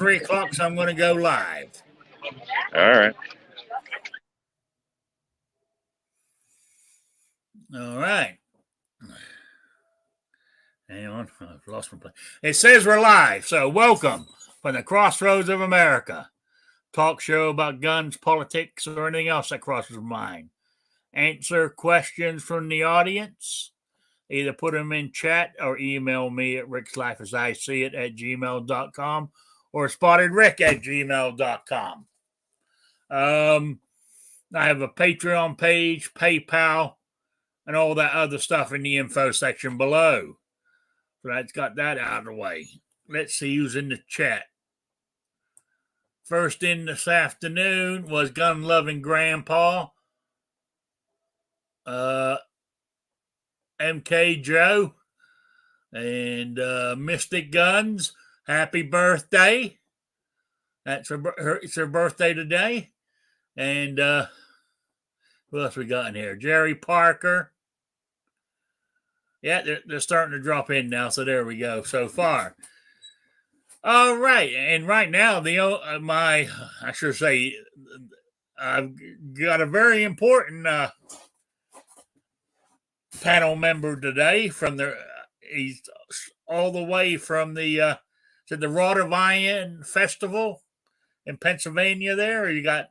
3 o'clock, so I'm going to go live. All right. All right. Hang on. I've lost my place. It says we're live, so welcome from the Crossroads of America. Talk show about guns, politics, or anything else that crosses your mind. Answer questions from the audience. Either put them in chat or email me at rickslifeasIseeit@gmail.com or spottedrick@gmail.com. I have a Patreon page, PayPal, and all that other stuff in the info section below. So that's got that out of the way. Let's see who's in the chat. First in this afternoon was Gun Loving Grandpa, MK Joe, and Mystic Guns. Happy birthday. It's her birthday today. And who else we got in here? Jerry Parker. Yeah, they're starting to drop in now. So there we go so far. All right. And right now, I should say, I've got a very important panel member today he's all the way from the Rodovian Festival in Pennsylvania there. You got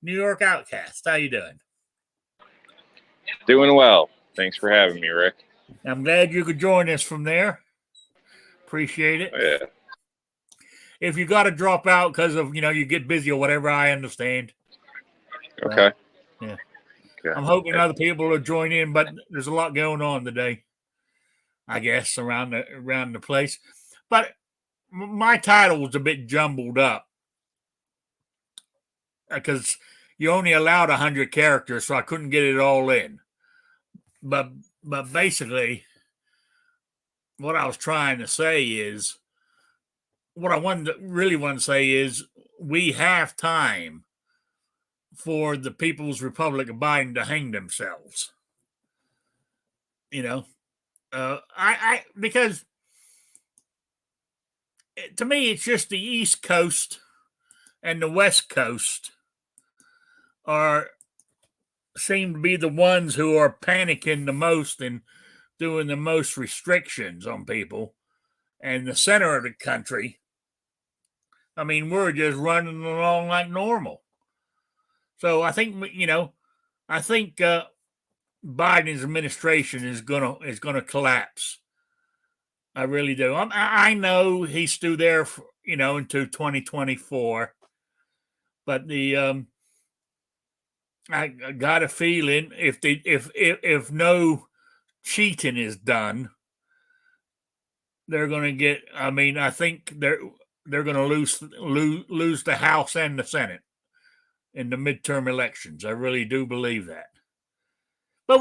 New York Outcast. How you doing? Doing well. Thanks for having me, Rick. I'm glad you could join us from there. Appreciate it. Yeah. If you got to drop out because of, you get busy or whatever, I understand. Okay. Yeah. Okay. I'm hoping other people will join in, but there's a lot going on today, I guess, around the place. But my title was a bit jumbled up because you only allowed 100 characters, so I couldn't get it all in. But basically, what I was trying to say is, what I really want to say is, we have time for the People's Republic of Biden to hang themselves. Because to me, it's just the East Coast and the West Coast seem to be the ones who are panicking the most and doing the most restrictions on people. And the center of the country, I mean, we're just running along like normal. So I think, Biden's administration is gonna collapse. I really do. I know he's still there, into 2024. But I got a feeling if no cheating is done, they're gonna get. I mean, I think they're gonna lose the House and the Senate in the midterm elections. I really do believe that. But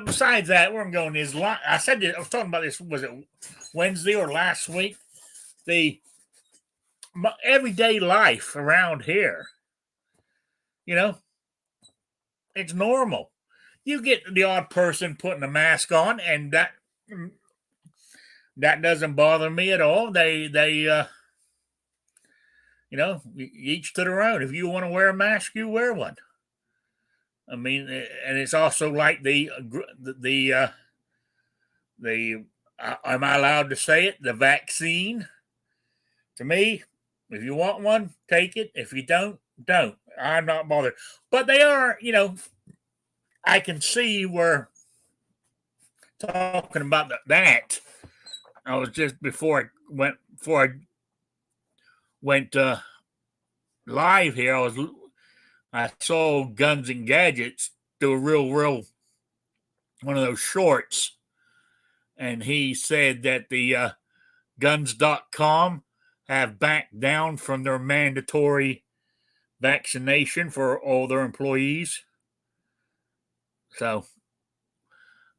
besides that, where I'm going is, I said this, I was talking about this. Was it Wednesday or last week? The everyday life around here, it's normal. You get the odd person putting a mask on, and that doesn't bother me at all. They each to their own. If you want to wear a mask, you wear one. I mean, and it's also like am I allowed to say it? The vaccine. To me, if you want one, take it. If you don't. I'm not bothered. But they are, I can see where talking about that. I was just before I went live here. I saw Guns and Gadgets do a real one of those shorts, and he said that the guns.com have backed down from their mandatory vaccination for all their employees. So,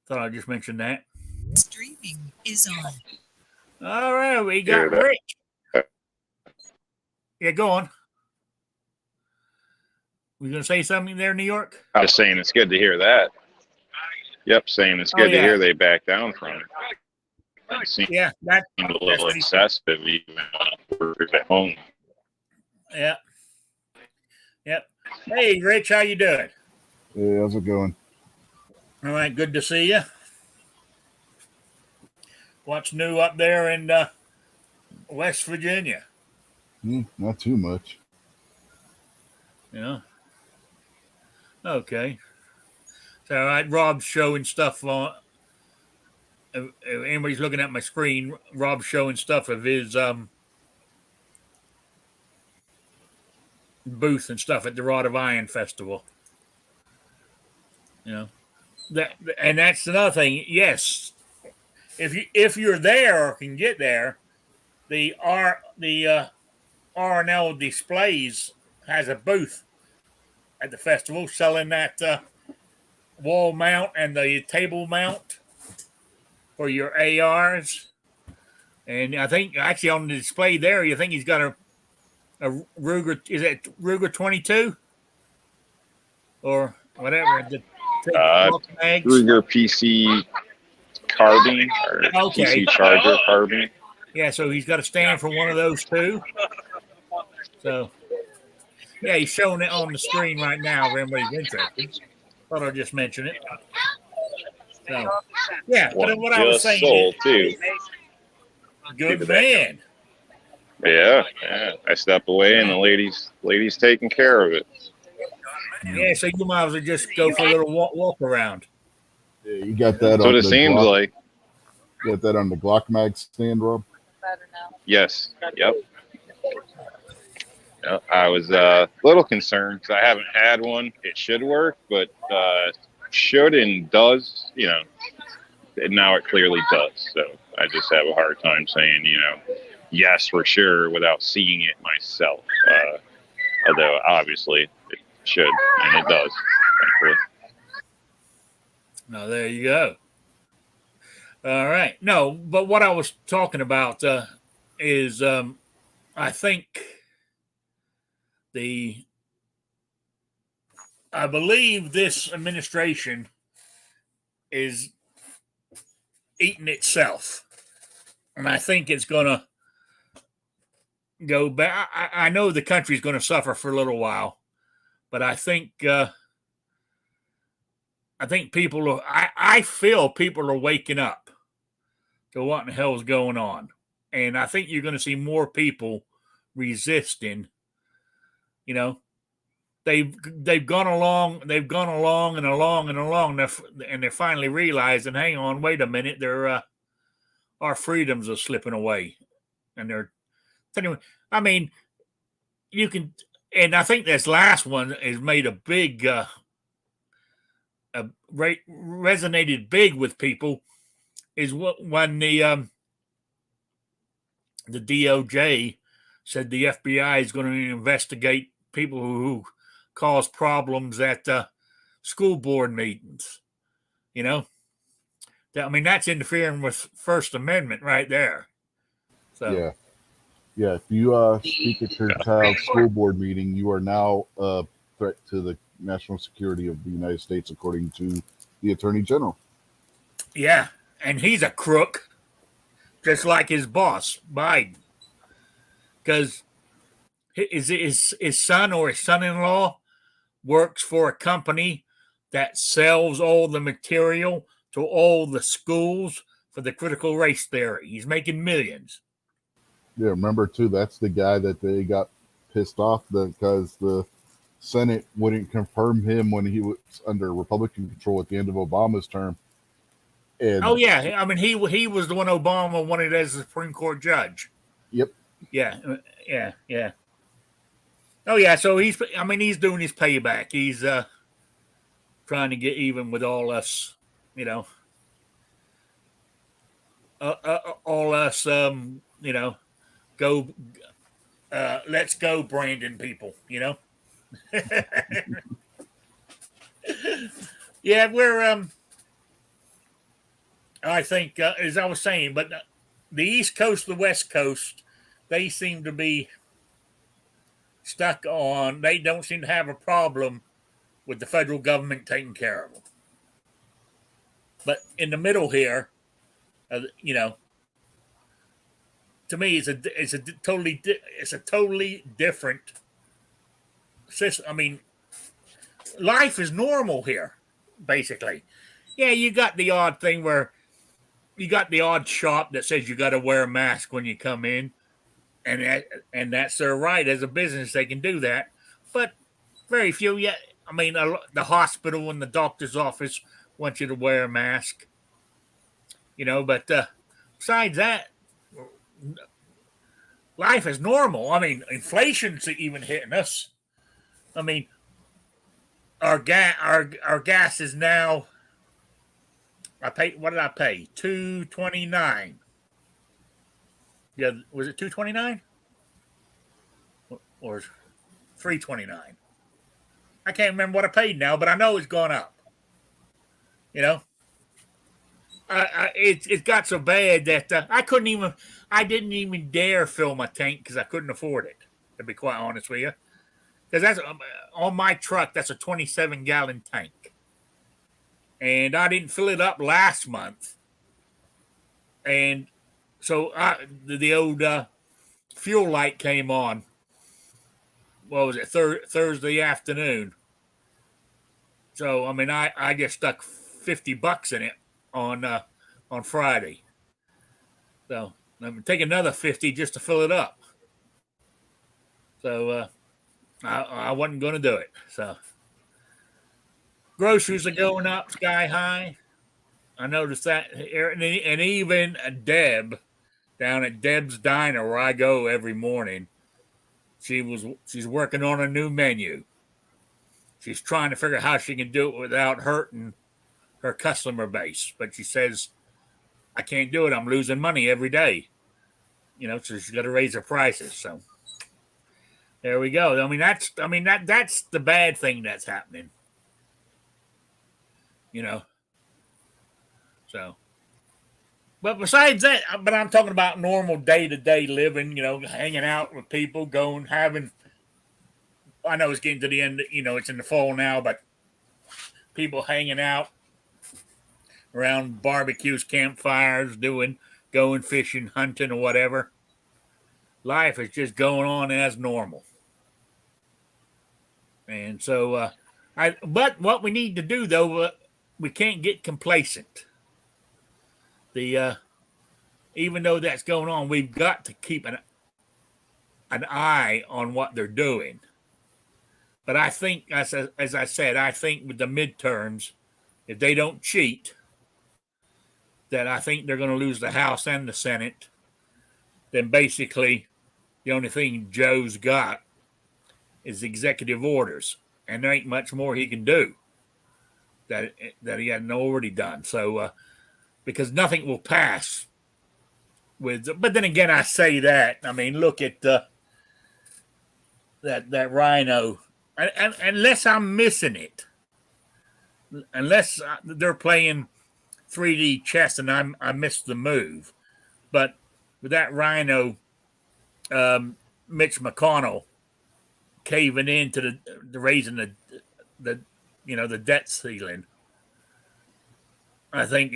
thought I'd just mention that. Streaming is on. All right, we got Rick. Yeah, go on. Were you going to say something there, New York? I was saying it's good to hear that. Yep, saying it's good to hear they back down from it. It seemed a little excessive, even workers at home. Yeah. Yep. Hey, Rich, how you doing? Hey, how's it going? All right, good to see you. What's new up there in West Virginia? Not too much. Yeah. Okay. So, all right, Rob's showing stuff on. If anybody's looking at my screen, Rob's showing stuff of his booth and stuff at the Rod of Iron Festival. You know, and that's another thing. Yes, if you're there or can get there, the R&L Displays has a booth at the festival selling that wall mount and the table mount for your ARs. And I think actually on the display there, you think he's got a Ruger. Is it Ruger 22 or whatever? Ruger PC carbine or Okay. PC Charger carbine. Yeah, so he's got a stand for one of those too. So, yeah, he's showing it on the screen right now if anybody's interested. Thought I'd just mention it. So, yeah, but what I was Just saying sold is, too. good man. Yeah. I step away and the ladies taking care of it. Yeah, so you might as well just go for a little walk around. Yeah, you got that That's on what it the seems Glock, like. You got that on the Glock mag stand, Rob? Yes. Yep. I was a little concerned because I haven't had one. It should work, but should and does, and now it clearly does. So I just have a hard time saying, yes, for sure, without seeing it myself. Although obviously it should, and it does, thankfully. No, there you go. All right. No, but what I was talking about is I think I believe this administration is eating itself. And I think it's going to go back. I know the country's going to suffer for a little while, but I think people I feel people are waking up to what in the hell is going on. And I think you're going to see more people resisting. They've gone along and along, and they're finally realizing, hang on, wait a minute, our freedoms are slipping away, and they're. Anyway, I mean, you can, and I think this last one has made a big, resonated big with people, is when the DOJ said the FBI is going to investigate people who cause problems at school board meetings. That's interfering with First Amendment right there. So yeah. If you speak at your child's school board meeting, you are now a threat to the national security of the United States, according to the Attorney General. Yeah, and he's a crook, just like his boss, Biden. Because his son or his son-in-law works for a company that sells all the material to all the schools for the critical race theory. He's making millions. Yeah, remember too, that's the guy that they got pissed off because the Senate wouldn't confirm him when he was under Republican control at the end of Obama's term. And oh yeah, he was the one Obama wanted as a Supreme Court judge. Yep. Yeah. Oh yeah, so he's doing his payback. He's trying to get even with all us, all us, go, let's go, Brandon people, Yeah, we're, I think, as I was saying, but the East Coast, the West Coast, they seem to be stuck on, they don't seem to have a problem with the federal government taking care of them. But in the middle here, to me, it's a totally different system. I mean, life is normal here, basically. Yeah, you got the odd thing where you got the odd shop that says you got to wear a mask when you come in, and that's their right as a business. They can do that, but very few. Yeah, I mean, the hospital and the doctor's office want you to wear a mask. But besides that, life is normal. I mean, inflation's even hitting us. I mean, our gas is now. I paid. What did I pay? $2.29. Yeah, was it $2.29 or $3.29? I can't remember what I paid now, but I know it's gone up. It got so bad that I didn't even dare fill my tank because I couldn't afford it. To be quite honest with you, because that's on my truck. That's a 27-gallon tank, and I didn't fill it up last month, and so the old fuel light came on. What was it? Thursday afternoon. So I mean, I just stuck $50 in it on Friday. So I'm gonna take another 50 just to fill it up. So I wasn't going to do it. So groceries are going up sky high. I noticed that, and even Deb down at Deb's Diner where I go every morning, she's working on a new menu. She's trying to figure out how she can do it without hurting her customer base. But she says, I can't do it. I'm losing money every day. So she's got to raise her prices. So there we go. I mean, that's the bad thing that's happening. So, but besides that, I'm talking about normal day-to-day living, hanging out with people, I know it's getting to the end, it's in the fall now, but people hanging out around barbecues, campfires, going fishing, hunting, or whatever. Life is just going on as normal. And so, but what we need to do, though, we can't get complacent. Even though that's going on, we've got to keep an eye on what they're doing. But I think, as I said, I think with the midterms, if they don't cheat, that I think they're going to lose the House and the Senate. Then basically, the only thing Joe's got is executive orders, and there ain't much more he can do that he hadn't already done. So, because nothing will pass but then again, I say that. I mean, look at that rhino. And unless I'm missing it, unless they're playing 3D chess and I missed the move, but with that rhino, Mitch McConnell caving into the raising the debt ceiling. I think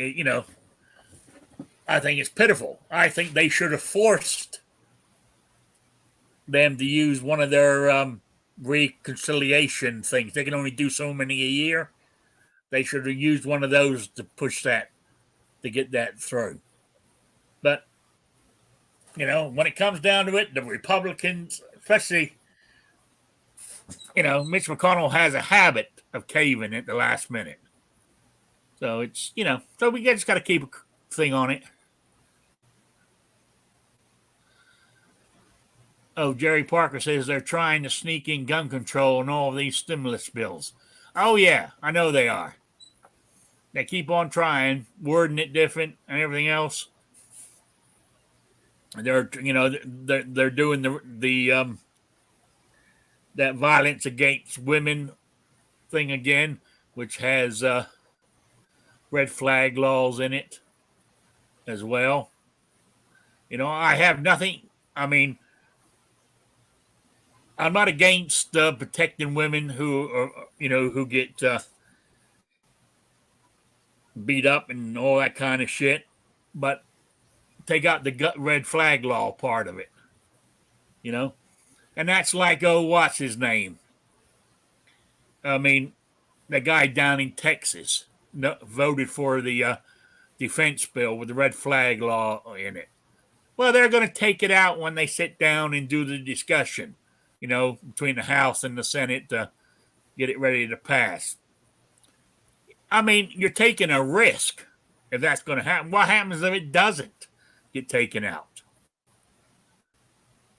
I think it's pitiful. I think they should have forced them to use one of their reconciliation things. They can only do so many a year. They should have used one of those to push that, to get that through. But, when it comes down to it, the Republicans, especially, Mitch McConnell has a habit of caving at the last minute. So it's, so we just got to keep a thing on it. Oh, Jerry Parker says they're trying to sneak in gun control in all of these stimulus bills. Oh, yeah, I know they are. They keep on trying, wording it different and everything else. They're doing the that violence against women thing again, which has red flag laws in it as well. I have nothing. I mean, I'm not against protecting women who are, who get beat up and all that kind of shit. But take out the red flag law part of it, you know, and that's like, oh, what's his name? I mean, the guy down in Texas voted for the defense bill with the red flag law in it. Well, they're going to take it out when they sit down and do the discussion, you know, between the House and the Senate to get it ready to pass. I mean, you're taking a risk if that's going to happen. What happens if it doesn't get taken out?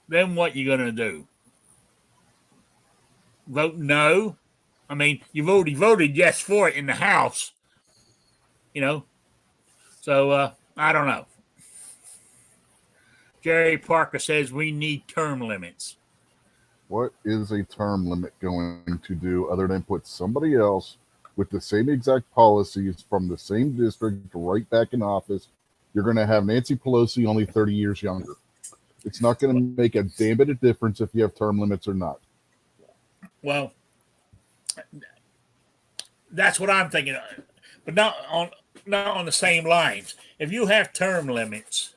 Then what you going to do? Vote no? I mean, you've already voted yes for it in the House, you know. So, I don't know. Jerry Parker says we need term limits. What is a term limit going to do other than put somebody else with the same exact policies from the same district right back in office? You're going to have Nancy Pelosi only 30 years younger. It's not going to make a damn bit of difference if you have term limits or not. Well, that's what I'm thinking, but not on the same lines. If you have term limits,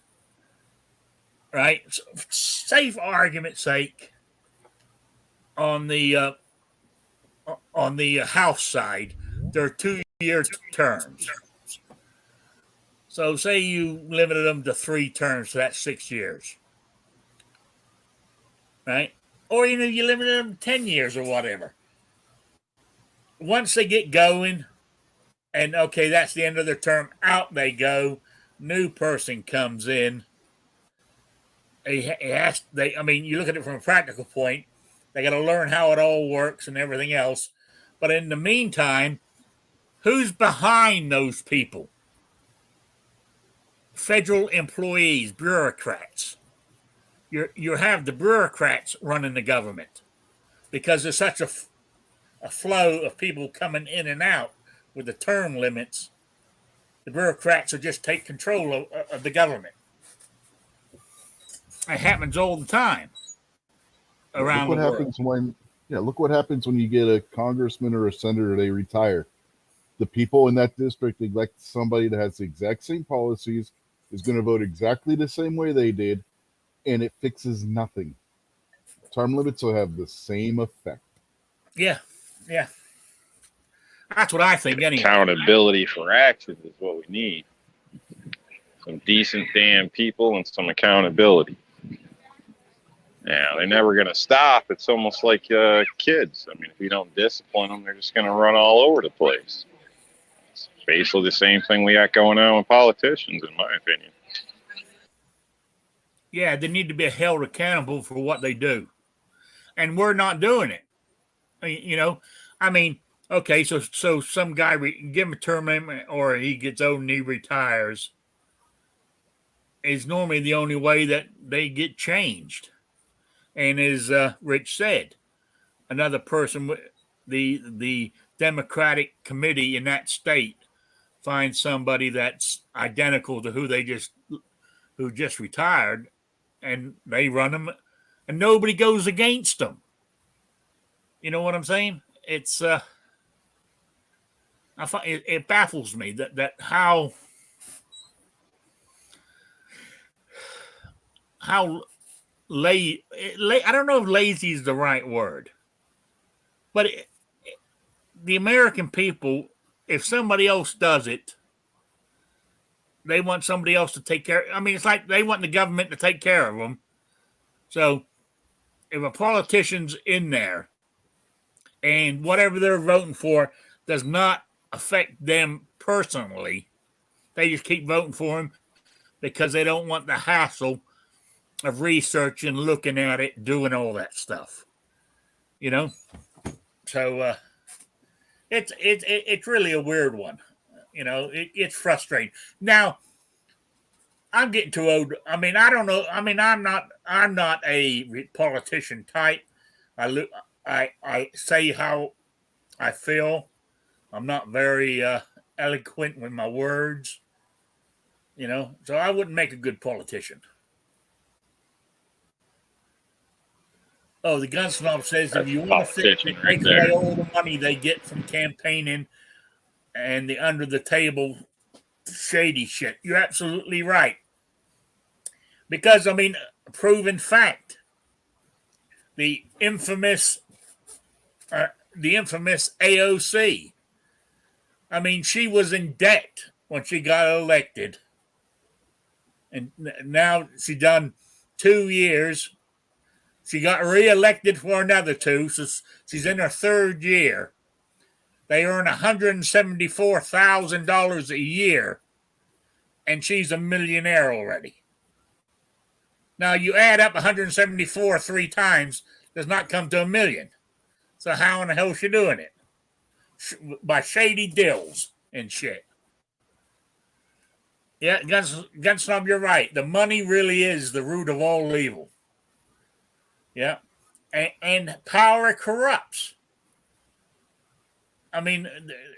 right? So, say for argument's sake, on the House side, there are 2-year terms. So say you limited them to 3 terms, so that's 6 years, right? Or you limited them to 10 years or whatever. Once they get going, and okay, that's the end of their term, out they go. New person comes in. I mean, you look at it from a practical point. They got to learn how it all works and everything else. But in the meantime, who's behind those people? Federal employees, bureaucrats. You have the bureaucrats running the government because there's such a flow of people coming in and out with the term limits. The bureaucrats will just take control of the government. It happens all the time around the world. Look what happens when you get a congressman or a senator, they retire. The people in that district elect somebody that has the exact same policies, is going to vote exactly the same way they did, and it fixes nothing. Term limits will have the same effect. Yeah. That's what I think anyway. Accountability for actions is what we need. Some decent damn people and some accountability. Yeah, they're never going to stop. It's almost like kids. I mean, if you don't discipline them, they're just going to run all over the place. It's basically the same thing we got going on with politicians, in my opinion. Yeah, they need to be held accountable for what they do. And we're not doing it. You know, I mean, okay, so some guy, give him a term limit or he gets old and he retires, is normally the only way that they get changed. And as Rich said, another person, the Democratic committee in that state finds somebody that's identical to who just retired, and they run them, and nobody goes against them. You know what I'm saying? It's I find it baffles me that how I don't know if lazy is the right word, but the American people, if somebody else does it, they want somebody else to take care. I mean, it's like they want the government to take care of them. So if a politician's in there and whatever they're voting for does not affect them personally, they just keep voting for him because they don't want the hassle of researching, looking at it, doing all that stuff. You know? So it's really a weird one. You know, it's frustrating. Now, I'm getting too old. I mean, I don't know. I mean, I'm not a politician type. I say how I feel. I'm not very eloquent with my words. You know, so I wouldn't make a good politician. Oh, the gun snob says if you want to fix it, take away all the money they get from campaigning and the under the table shady shit. You're absolutely right. Because I mean, proven fact, the infamous, the infamous AOC. I mean, she was in debt when she got elected, and now she done 2 years. She got reelected for another 2, so she's in her 3rd year. They earn $174,000 a year, and she's a millionaire already. Now you add up 174 3 times, does not come to a million. So how in the hell is she doing it? By shady deals and shit. Yeah, Gunsnob, you're right. The money really is the root of all evil. Yeah, and power corrupts. I mean,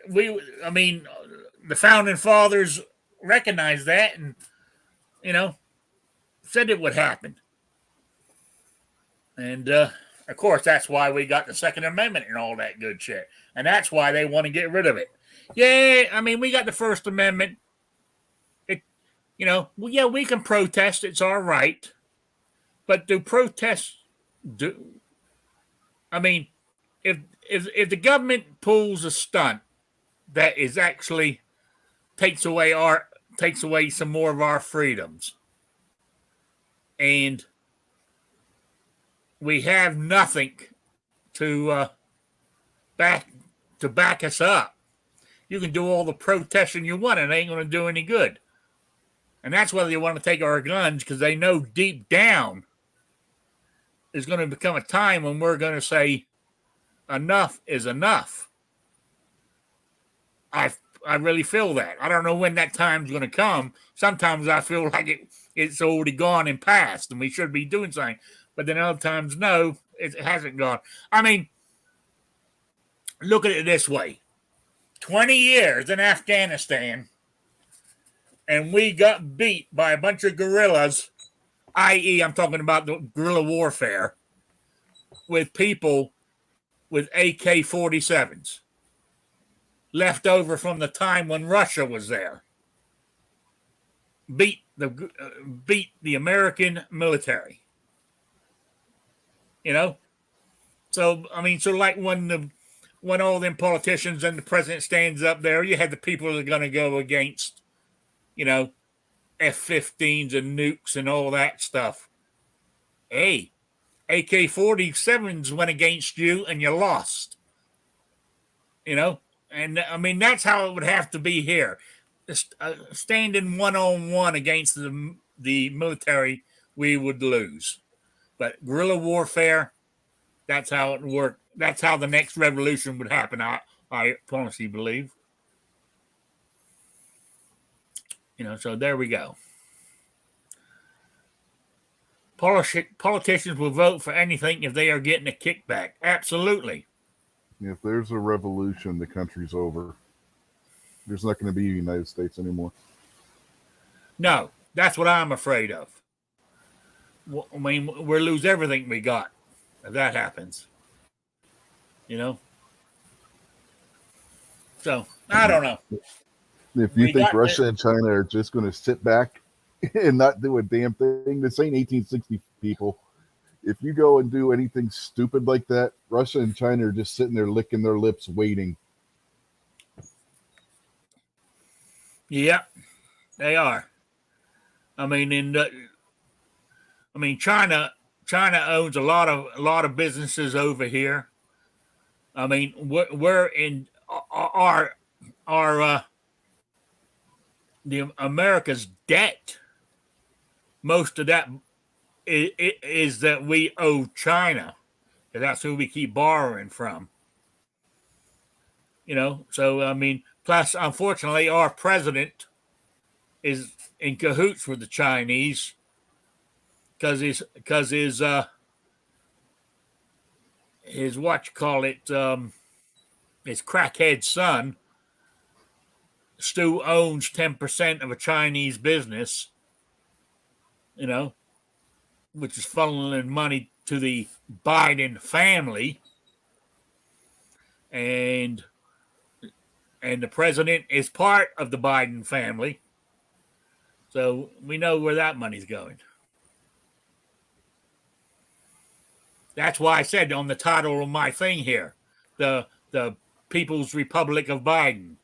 the founding fathers recognized that, and said it would happen. And of course, that's why we got the Second Amendment and all that good shit, and that's why they want to get rid of it. Yeah, I mean, we got the First Amendment. We can protest; it's our right. But do protests do? I mean, if the government pulls a stunt that is actually takes away some more of our freedoms, and we have nothing to back us up, you can do all the protesting you want, and it ain't going to do any good. And that's whether you want to take our guns, because they know deep down is going to become a time when we're going to say enough is enough. I really feel that. I don't know when that time's going to come. Sometimes I feel like it's already gone and passed, and we should be doing something. But then other times, no, it hasn't gone. I mean, look at it this way. 20 years in Afghanistan, and we got beat by a bunch of guerrillas, i.e., I'm talking about the guerrilla warfare, with people with AK-47s left over from the time when Russia was there. Beat the American military. So I mean, so like when all them politicians and the president stands up there, you have the people that are going to go against, F-15s and nukes and all that stuff. Hey, AK-47s went against you and you lost. And I mean, that's how it would have to be here. Standing one-on-one against the military, we would lose. But guerrilla warfare, that's how it worked. That's how the next revolution would happen, I honestly believe. So there we go. Politicians will vote for anything if they are getting a kickback. Absolutely. If there's a revolution, the country's over. There's not going to be a United States anymore. No, that's what I'm afraid of. I mean, we'll lose everything we got if that happens. So, I don't know. If you think Russia and China are just going to sit back and not do a damn thing, this ain't 1860 people. If you go and do anything stupid like that, Russia and China are just sitting there licking their lips waiting. Yeah, they are. I mean, China owns a lot of businesses over here. I mean, we're in our the America's debt. Most of that is that we owe China. That's who we keep borrowing from. So I mean, plus unfortunately, our president is in cahoots with the Chinese because his his crackhead son Stu owns 10% of a Chinese business, which is funneling money to the Biden family, and the president is part of the Biden family. So we know where that money's going. That's why I said on the title of my thing here, the People's Republic of Biden.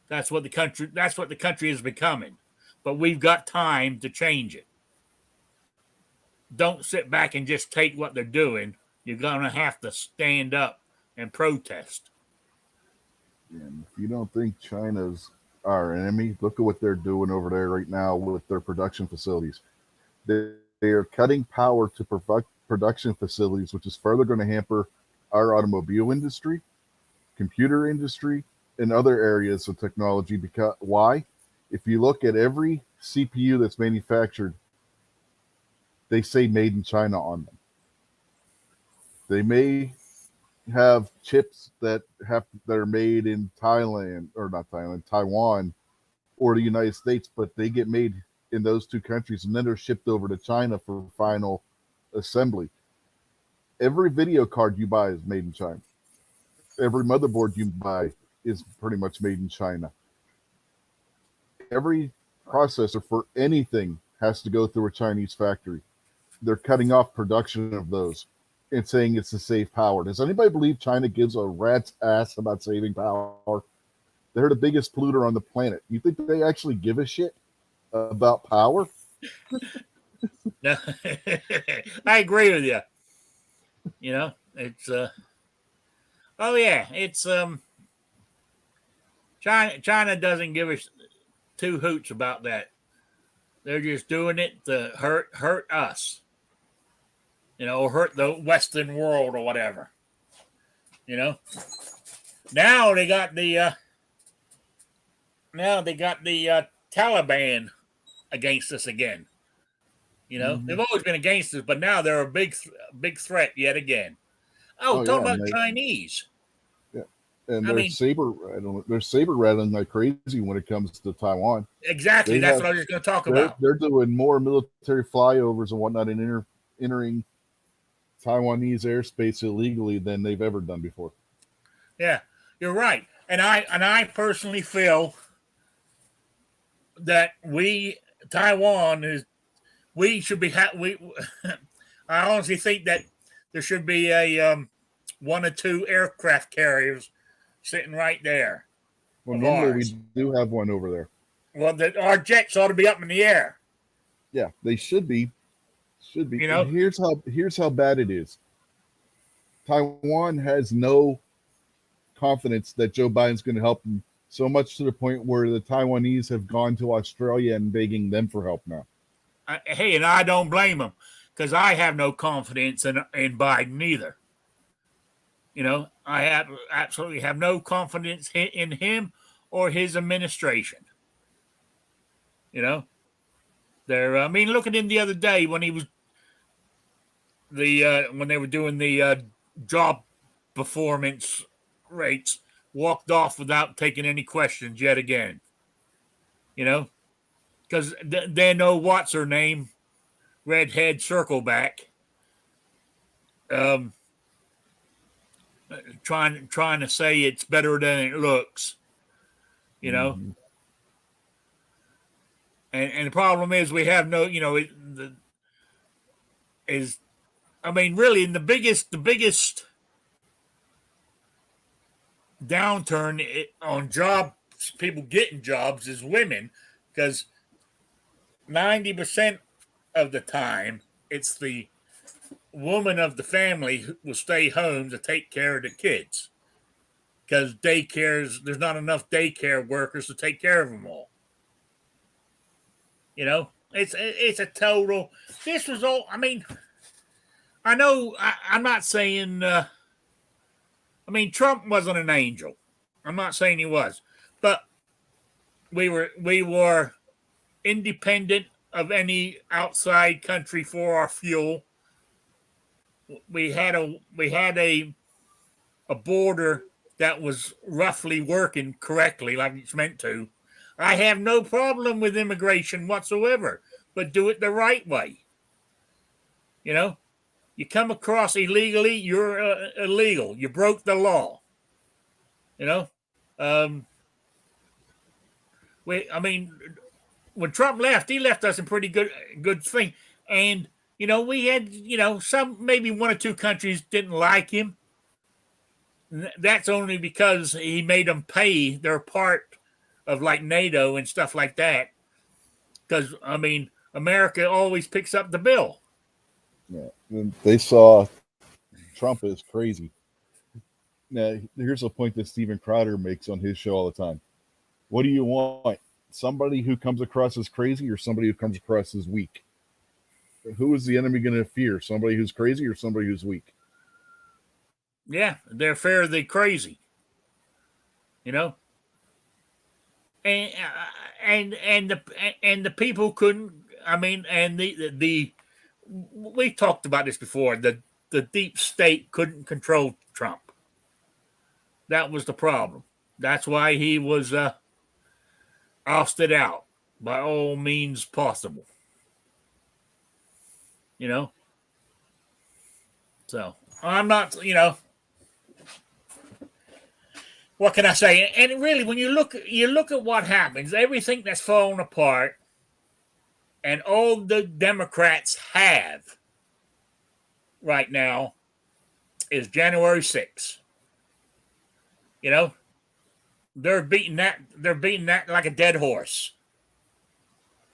That's what the country is becoming. But we've got time to change it. Don't sit back and just take what they're doing. You're going to have to stand up and protest. And if you don't think China's our enemy, look at what they're doing over there right now with their production facilities. They are cutting power to production facilities, which is further going to hamper our automobile industry, computer industry, and other areas of technology. Because why? If you look at every CPU that's manufactured, they say made in China on them. They may have chips that are made in Thailand, or not Thailand, Taiwan, or the United States, but they get made in those two countries and then they're shipped over to China for final assembly. Every video card you buy is made in China. Every motherboard you buy is pretty much made in China. Every processor for anything has to go through a Chinese factory. They're cutting off production of those and saying it's to save power. Does anybody believe China gives a rat's ass about saving power? They're the biggest polluter on the planet. You think they actually give a shit about power? No, I agree with you. You know, it's oh yeah, it's China doesn't give us two hoots about that. They're just doing it to hurt us. You know, or hurt the Western world or whatever. You know. Now they got the Taliban against us again. You know, they've always been against us, but now they're a big threat yet again. Talk about Chinese. Yeah, and they're saber rattling like crazy when it comes to Taiwan. Exactly, that's what I was just going to talk about. They're doing more military flyovers and whatnot and entering Taiwanese airspace illegally than they've ever done before. Yeah, you're right, and I personally feel that we should be I honestly think that there should be a one or two aircraft carriers sitting right there. Well, normally we do have one over there. Well, our jets ought to be up in the air. Yeah, they should be. Should be. You know, and here's how bad it is. Taiwan has no confidence that Joe Biden's going to help them, so much to the point where the Taiwanese have gone to Australia and begging them for help now. Hey, and I don't blame them because I have no confidence in Biden either. You know, I absolutely have no confidence in him or his administration. You know, I mean, look at him the other day when he was when they were doing the job performance rates, walked off without taking any questions yet again. You know, because they know what's her name, redhead circleback, trying to say it's better than it looks. You know. Mm-hmm. And the problem is we have no, you know, really the biggest downturn on jobs, people getting jobs is women, because 90% of the time it's the woman of the family who will stay home to take care of the kids, because there's not enough daycare workers to take care of them all. You know, it's a total. This was all. I mean, I know. I'm not saying. Trump wasn't an angel. I'm not saying he was, but we were independent of any outside country for our fuel. We had a border that was roughly working correctly, like it's meant to. I have no problem with immigration whatsoever, but do it the right way. You know, you come across illegally, you're illegal. You broke the law. You know, when Trump left, he left us in pretty good thing. And We had, some, maybe one or two countries didn't like him. That's only because he made them pay their part of like NATO and stuff like that. Because, America always picks up the bill. Yeah. And they saw Trump as crazy. Now, here's a point that Steven Crowder makes on his show all the time. What do you want? Somebody who comes across as crazy or somebody who comes across as weak? Who is the enemy going to fear? Somebody who's crazy or somebody who's weak? Yeah, they're fairly crazy. And the people couldn't. And the we talked about this before. The deep state couldn't control Trump. That was the problem. That's why he was ousted out by all means possible. So I'm not. What can I say? And really, when you look at what happens, everything that's falling apart, and all the Democrats have right now is January 6th. They're beating that like a dead horse.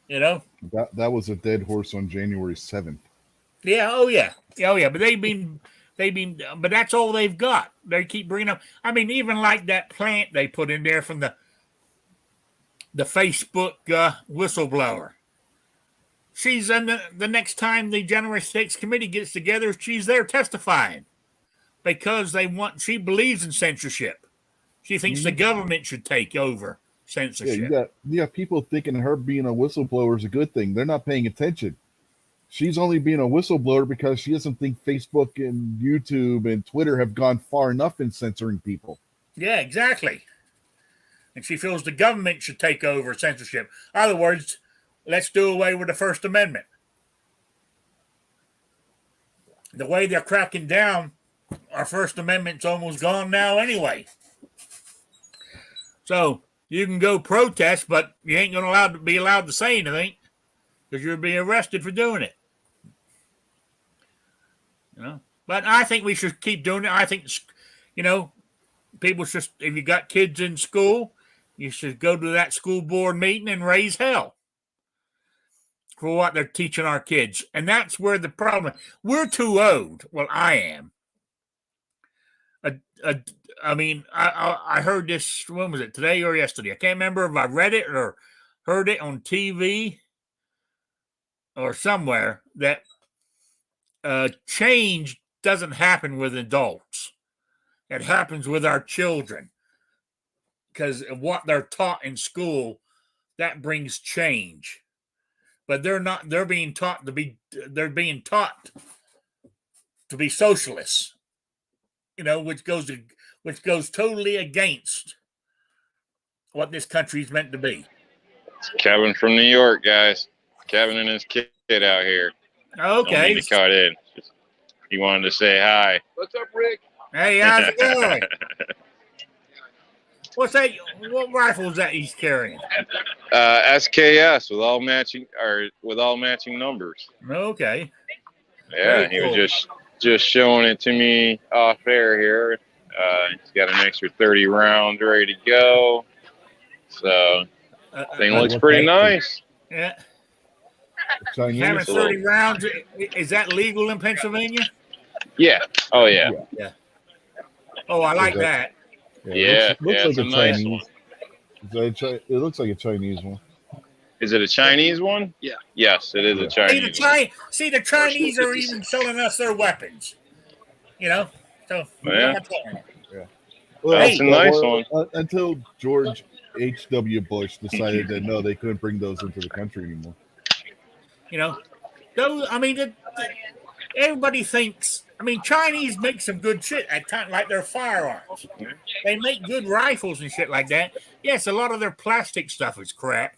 That was a dead horse on January 7th. Yeah. Oh yeah. But but that's all they've got. They keep bringing up. Even like that plant they put in there from the Facebook whistleblower. She's in the next time the January 6th committee gets together, she's there testifying because she believes in censorship. She thinks the government should take over censorship. Yeah, you got people thinking her being a whistleblower is a good thing. They're not paying attention. She's only being a whistleblower because she doesn't think Facebook and YouTube and Twitter have gone far enough in censoring people. Yeah, exactly. And she feels the government should take over censorship. In other words, let's do away with the First Amendment. The way they're cracking down, our First Amendment's almost gone now anyway. So you can go protest, but you ain't going to be allowed to say anything because you're being arrested for doing it. But I think we should keep doing it. I think, people should, if you got kids in school, you should go to that school board meeting and raise hell for what they're teaching our kids. And that's where the problem is. We're too old. Well, I am. I heard this, when was it, today or yesterday? I can't remember if I read it or heard it on TV or somewhere that change doesn't happen with adults. It happens with our children because of what they're taught in school. That brings change, but they're being taught to be socialists, which goes totally against what this country's meant to be. It's Kevin from New York, guys. Kevin and his kid out here. Okay. Don't mean to cut in. He wanted to say hi. What's up, Rick? Hey, how's it going? What's that? What rifle is that he's carrying? SKS with all matching numbers. Okay. Yeah, Very he cool. was just showing it to me off air here. He's got an extra 30 rounds ready to go. So thing looks pretty nice. Yeah. Chinese. Having 30 rounds, is that legal in Pennsylvania? Yeah. Oh yeah. Yeah. Oh, I like that. Yeah, Looks it's like a a nice Chinese. one. It looks like a Chinese one. Is it a Chinese one? Yeah. Yes, it is a Chinese one. The Chinese are even selling us their weapons. So Yeah. Well, That's a nice one. Until George H.W. Bush decided that no, they couldn't bring those into the country anymore. Those. Everybody thinks. Chinese make some good shit at times, like their firearms. They make good rifles and shit like that. Yes, a lot of their plastic stuff is crap.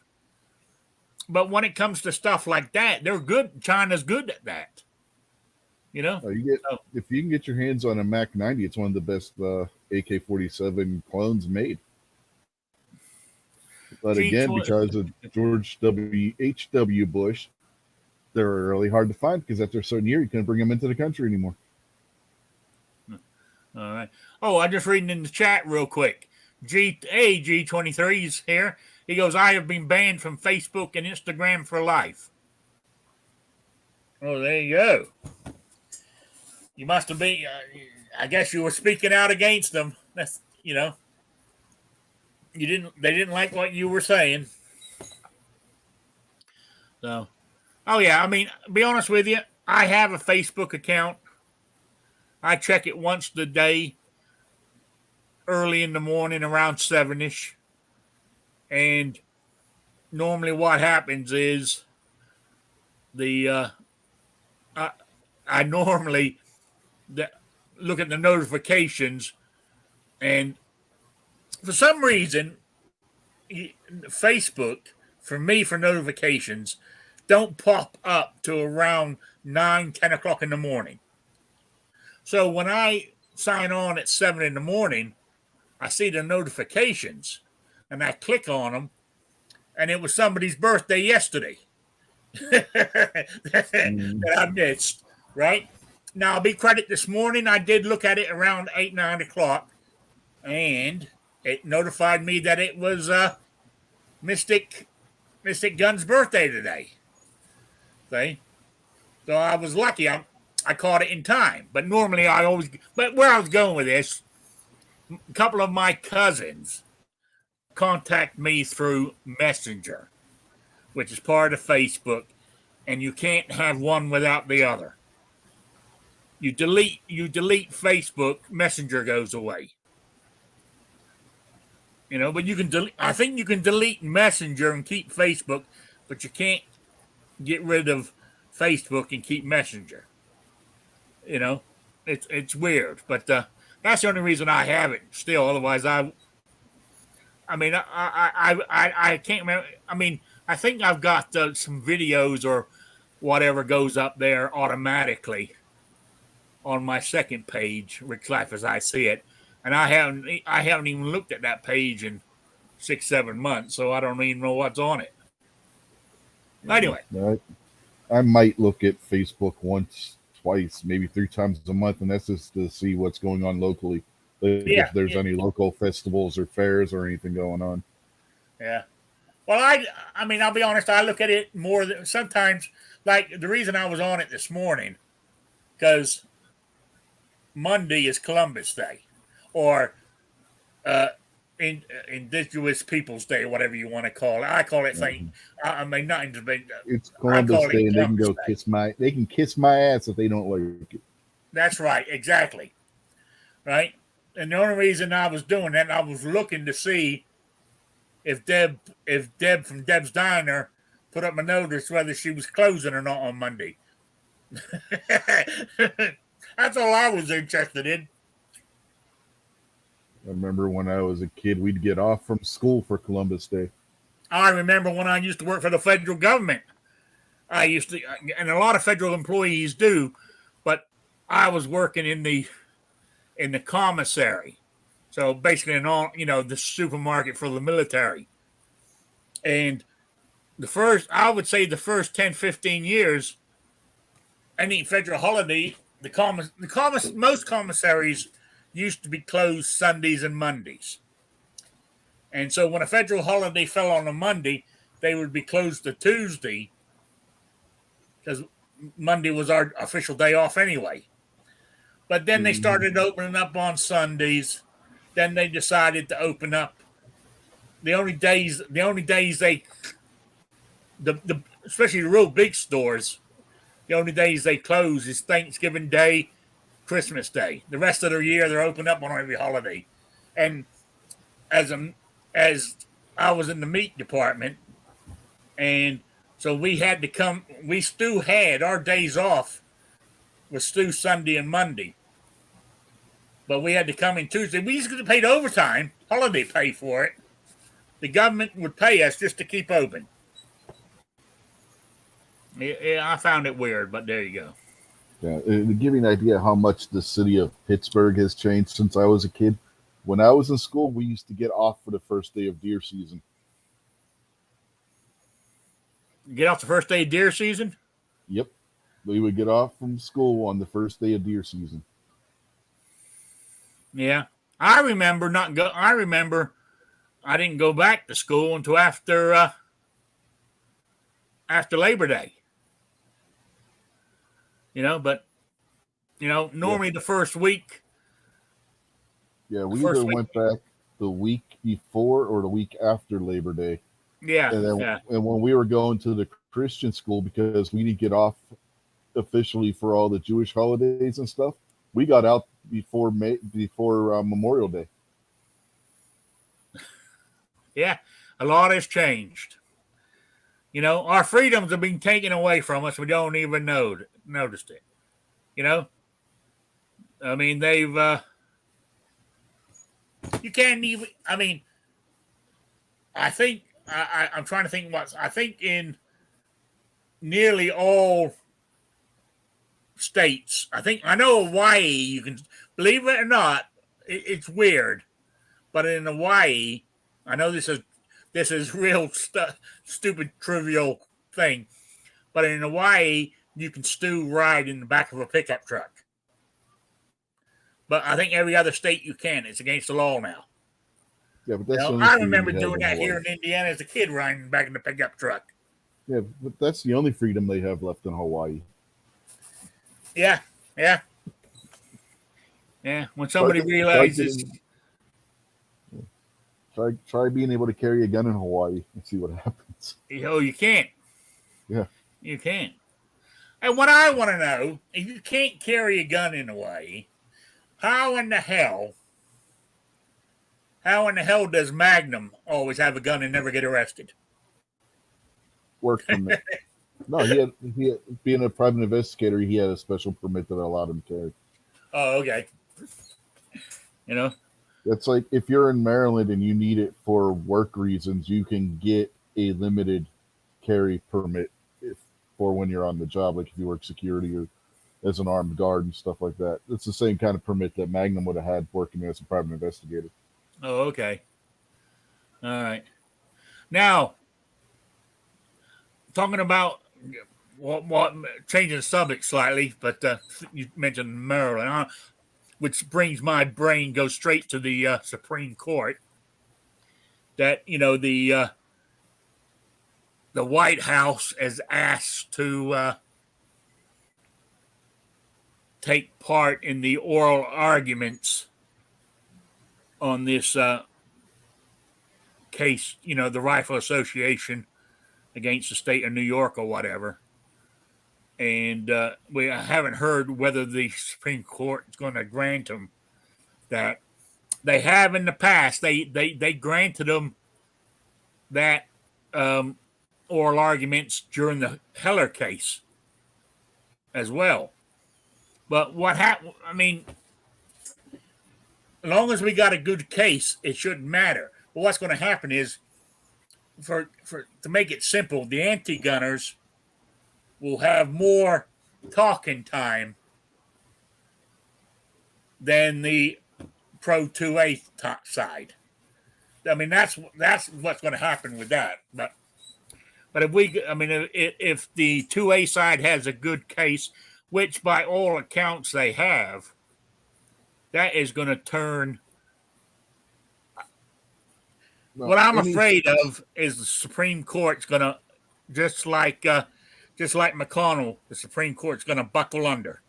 But when it comes to stuff like that, they're good. China's good at that. If you can get your hands on a Mac 90, it's one of the best AK-47 clones made. But again, because of George H.W. Bush, they're really hard to find because after a certain year, you couldn't bring them into the country anymore. All right. Oh, I'm just reading in the chat real quick. G23's here. He goes, I have been banned from Facebook and Instagram for life. Oh, there you go. You must have been, I guess you were speaking out against them. That's, they didn't like what you were saying. So, oh yeah, I mean, be honest with you, I have a Facebook account. I check it once a day, early in the morning, around 7-ish. And normally what happens is I normally look at the notifications, and for some reason, Facebook, for me, for notifications, don't pop up to around 9, 10 o'clock in the morning. So when I sign on at 7 in the morning, I see the notifications, and I click on them, and it was somebody's birthday yesterday that I missed, right? Now, I'll be credit this morning. I did look at it around 8, 9 o'clock, and it notified me that it was Mystic Gun's birthday today. See? So I was lucky. I caught it in time. But normally but where I was going with this, a couple of my cousins contact me through Messenger, which is part of Facebook, and you can't have one without the other. You delete Facebook, Messenger goes away. But you can delete. I think you can delete Messenger and keep Facebook, but you can't get rid of Facebook and keep Messenger. It's weird, but that's the only reason I have it still. Otherwise, I can't remember. I mean, I think I've got some videos or whatever goes up there automatically on my second page, Rick's Life as I See It, and I haven't even looked at that page in 6-7 months, so I don't even know what's on it. Anyway, I might look at Facebook once, twice, maybe 3 times a month, and that's just to see what's going on locally. If there's any local festivals or fairs or anything going on. Yeah. Well, I mean, I'll be honest. I look at it more than sometimes. Like the reason I was on it this morning, because Monday is Columbus Day, or Indigenous Peoples Day, whatever you want to call it. I call it thing. I mean, not it's Columbus Day, and they can go They can kiss my ass if they don't like it. That's right, exactly. Right, and the only reason I was doing that, I was looking to see if Deb from Deb's Diner put up a notice whether she was closing or not on Monday. That's all I was interested in. I remember when I was a kid, we'd get off from school for Columbus Day. I remember when I used to work for the federal government. I used to, and a lot of federal employees do, but I was working in the commissary. So basically, the supermarket for the military. And I would say the first 10, 15 years, any federal holiday, most commissaries used to be closed Sundays and Mondays. And so when a federal holiday fell on a Monday, they would be closed to Tuesday because Monday was our official day off anyway. But then they started opening up on Sundays. Then they decided to open up the only days especially the real big stores, the only days they close is Thanksgiving Day, Christmas Day. The rest of the year they're open up on every holiday. And as I was in the meat department, and so we Stu had our days off was Stu Sunday and Monday. But we had to come in Tuesday. We used to get paid overtime, holiday pay for it. The government would pay us just to keep open. Yeah, I found it weird, but there you go. Yeah, to give you an idea how much the city of Pittsburgh has changed since I was a kid. When I was in school, we used to get off for the first day of deer season. Get off the first day of deer season? Yep. We would get off from school on the first day of deer season. Yeah, I remember not go. I remember I didn't go back to school until after Labor Day. But normally the first week. Yeah, we First either week. went back the week before or the week after Labor Day. Yeah, And then, yeah. and when we were going to the Christian school, because we didn't get off officially for all the Jewish holidays and stuff, we got out before Memorial Day. Yeah, a lot has changed. Our freedoms have been taken away from us. We don't even noticed it. I mean, they've. You can't even. I mean, I think I'm trying to think what I think in nearly all states. I know Hawaii. You can believe it or not. It's weird, but in Hawaii, I know this is real stupid trivial thing, but in Hawaii you can still ride in the back of a pickup truck. But I think every other state you can. It's against the law now. Yeah, but that's the only I freedom remember we have doing in that Hawaii. here in Indiana as a kid, riding back in the pickup truck. Yeah, but that's the only freedom they have left in Hawaii. Yeah, yeah, yeah. When somebody realizes, try being able to carry a gun in Hawaii and see what happens. you can't. Yeah, you can't. And what I want to know, if you can't carry a gun in Hawaii, how in the hell does Magnum always have a gun and never get arrested? Work permit. No, he had being a private investigator, he had a special permit that allowed him to carry. Oh, okay. That's like if you're in Maryland and you need it for work reasons, you can get a limited carry permit for when you're on the job, like if you work security or as an armed guard and stuff like that. It's the same kind of permit that Magnum would have had working as a private investigator. Oh, okay. All right. Now, talking about what changing the subject slightly, but you mentioned Maryland, which brings my brain goes straight to the Supreme Court. That the White House is asked to take part in the oral arguments on this case, the Rifle Association against the state of New York or whatever. And we haven't heard whether the Supreme Court is going to grant them that. They have in the past. They granted them that oral arguments during the Heller case as well. But what happened? I mean, as long as we got a good case, it shouldn't matter. But what's going to happen is, to make it simple, the anti-gunners will have more talking time than the pro 2A side. I mean, that's what's going to happen with that. But if the 2A side has a good case, which by all accounts they have, that is going to turn. No, what I'm afraid of is the Supreme Court's going to, just like McConnell, the Supreme Court's going to buckle under.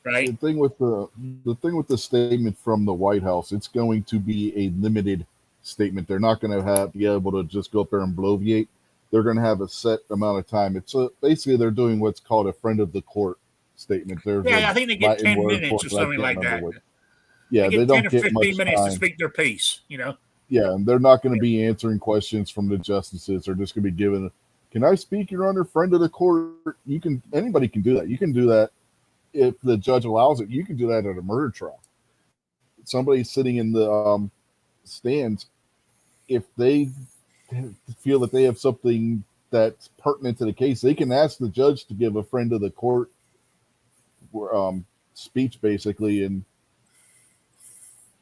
Right. The thing with the statement from the White House, it's going to be a limited statement. They're not going to be able to just go up there and bloviate. They're going to have a set amount of time. It's basically they're doing what's called a friend of the court statement. I think they get 10 minutes or something like that. Yeah, they don't 10 or get 15 much minutes time to speak their piece. Yeah, and they're not going to be answering questions from the justices. They're just going to be given, "Can I speak, Your Honor, friend of the court?" Anybody can do that. You can do that. If the judge allows it, you can do that at a murder trial. Somebody sitting in the stands, if they feel that they have something that's pertinent to the case, they can ask the judge to give a friend of the court speech, basically, and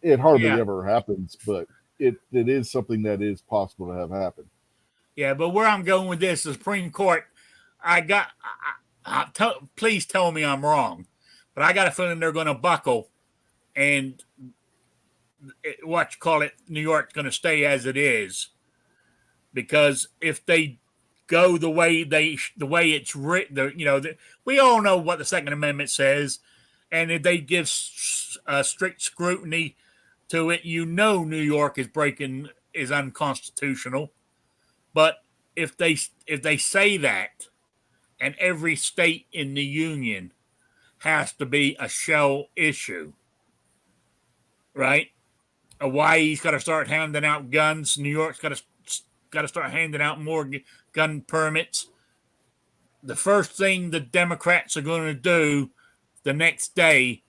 it hardly ever happens, but it is something that is possible to have happen. Yeah, but where I'm going with this, the Supreme Court, please tell me I'm wrong, but I got a feeling they're going to buckle, and New York's going to stay as it is, because if they go the way it's written, we all know what the Second Amendment says, and if they give strict scrutiny to it, New York is unconstitutional. But if they say that, and every state in the union has to be a shell issue, right? Hawaii's got to start handing out guns. New York's got to start handing out more gun permits. The first thing the Democrats are going to do the next day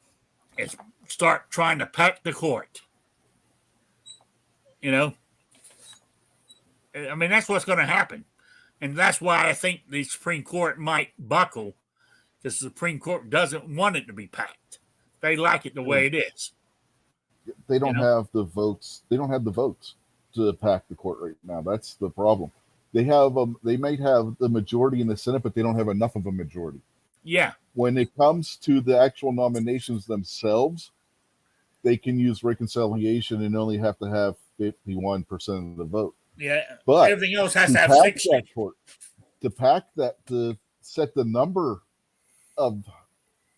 is start trying to pack the court. I mean, that's what's going to happen. And that's why I think the Supreme Court might buckle, because the Supreme Court doesn't want it to be packed. They like it the way it is. They don't have the votes. They don't have the votes to pack the court right now. That's the problem. They might have the majority in the Senate, but they don't have enough of a majority. Yeah. When it comes to the actual nominations themselves, they can use reconciliation and only have to have 51% of the vote. Yeah, but everything else has to have 60. To set the number of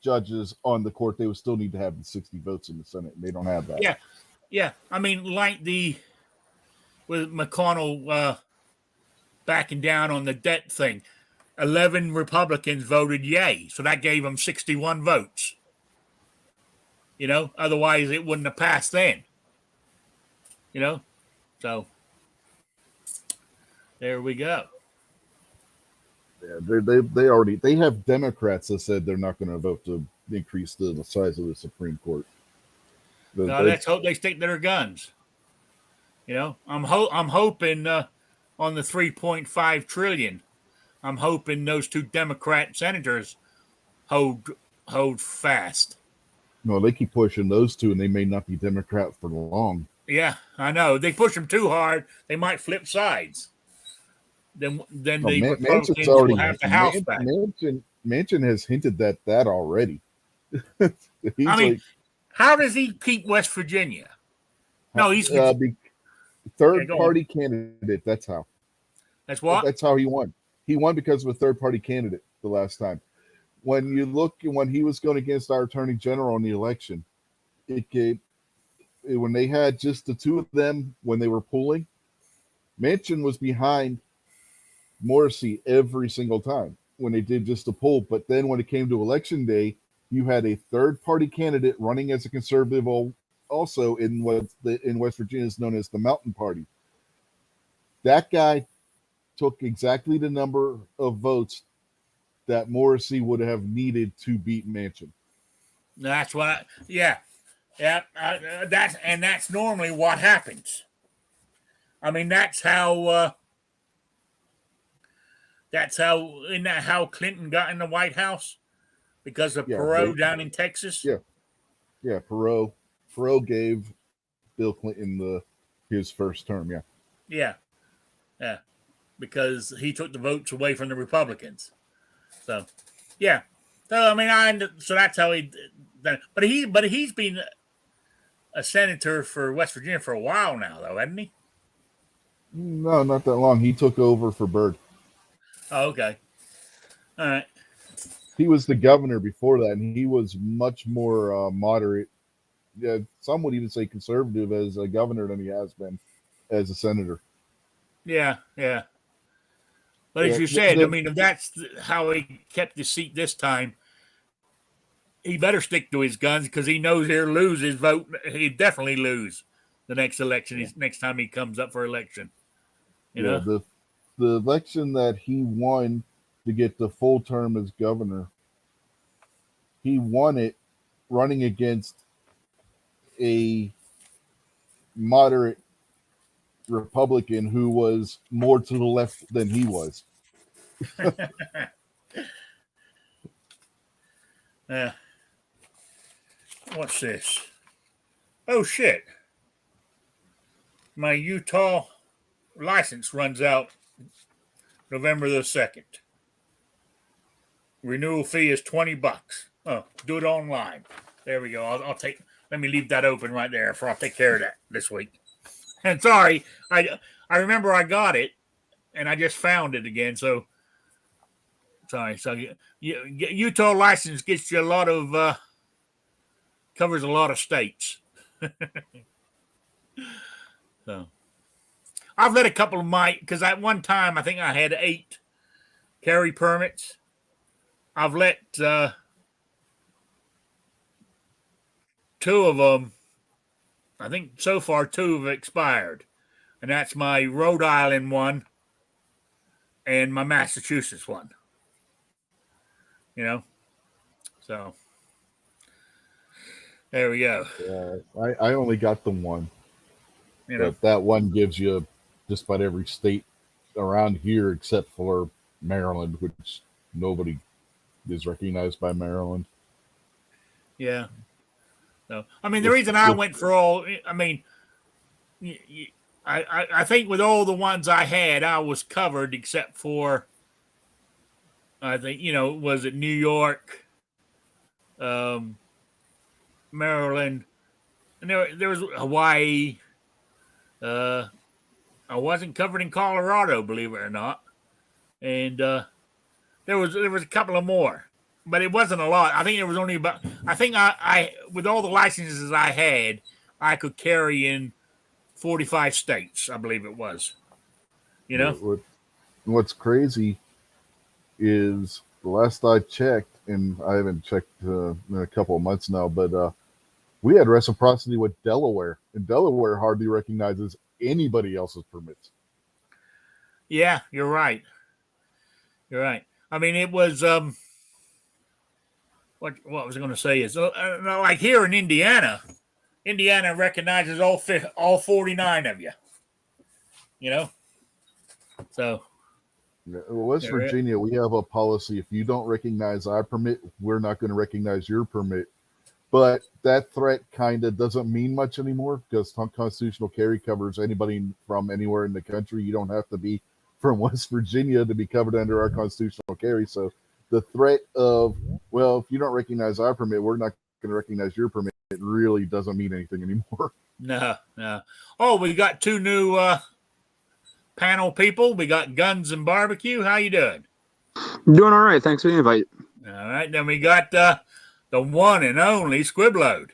judges on the court, they would still need to have the 60 votes in the Senate, and they don't have that. Yeah. I mean, like with McConnell backing down on the debt thing, 11 Republicans voted yay, so that gave them 61 votes. Otherwise it wouldn't have passed then. So there we go. Yeah, they have Democrats that said they're not going to vote to increase the size of the Supreme Court. Let's hope they stick to their guns. I'm hoping on the 3.5 trillion. I'm hoping those two Democrat senators hold fast. No, they keep pushing those two, and they may not be Democrat for long. Yeah, I know. They push them too hard, they might flip sides. Then the Republicans will have the House back. Manchin has hinted that already. How does he keep West Virginia? No, he's third-party candidate. That's how. That's what? That's how he won. He won because of a third-party candidate the last time. When you look, when he was going against our Attorney General in the election, when they had just the two of them, when they were polling, Manchin was behind Morrissey every single time when they did just a poll. But then when it came to election day, you had a third-party candidate running as a conservative also in West Virginia is known as the Mountain Party. That guy took exactly the number of votes that Morrissey would have needed to beat Manchin. That's what. That's normally what happens. I mean, that's how. Isn't that how Clinton got in the White House? Because of Perot down in Texas. Yeah. Perot gave Bill Clinton his first term. Yeah. Because he took the votes away from the Republicans. So, yeah. So I mean, so that's how he. But he's been a senator for West Virginia for a while now, though, hasn't he? No, not that long. He took over for Byrd. Oh, okay. All right. He was the governor before that, and he was much more moderate. Yeah, some would even say conservative as a governor than he has been as a senator. Yeah. But as you said, I mean, if that's how he kept the seat this time, he better stick to his guns because he knows he'll lose his vote. He'll definitely lose the next election. Next time he comes up for election. You know? The election that he won to get the full term as governor, he won it running against a moderate Republican who was more to the left than he was. What's this? Oh, shit. My Utah license runs out November the 2nd. renewal fee is $20. Oh, do it online. There we go. I'll take. Let me leave that open right there, for I'll take care of that this week. And sorry, I remember I got it, and I just found it again. So sorry. So Utah license gets you a lot of covers a lot of states. So I've let a couple of my, because at one time I think I had 8 carry permits. I've let 2 of them. I think so far 2 have expired, and that's my Rhode Island one and my Massachusetts one. So there we go. I only got the one. But that one gives you just about every state around here except for Maryland, which nobody is recognized by Maryland. Yeah. So I mean, the reason I went for all, I mean, I think with all the ones I had, I was covered except for, I think, was it New York, Maryland, and there was Hawaii. I wasn't covered in Colorado, believe it or not, and there was a couple of more, but it wasn't a lot. I think there was only about. I think I with all the licenses I had, I could carry in 45 states. I believe it was. What's crazy is the last I checked, and I haven't checked in a couple of months now, but we had reciprocity with Delaware, and Delaware hardly recognizes anybody else's permits. Yeah, you're right. You're right. I mean, it was what was I going to say is like here in Indiana recognizes all 49 of you. So. West Virginia, we have a policy: if you don't recognize our permit, we're not going to recognize your permit. But that threat kind of doesn't mean much anymore, because constitutional carry covers anybody from anywhere in the country. You don't have to be from West Virginia to be covered under our constitutional carry. So the threat of, well, if you don't recognize our permit, we're not going to recognize your permit, it really doesn't mean anything anymore. No. Oh, we got 2 new panel people. We got Guns and Barbecue. How you doing? Doing all right. Thanks for the invite. All right. Then we got the one and only Squibload.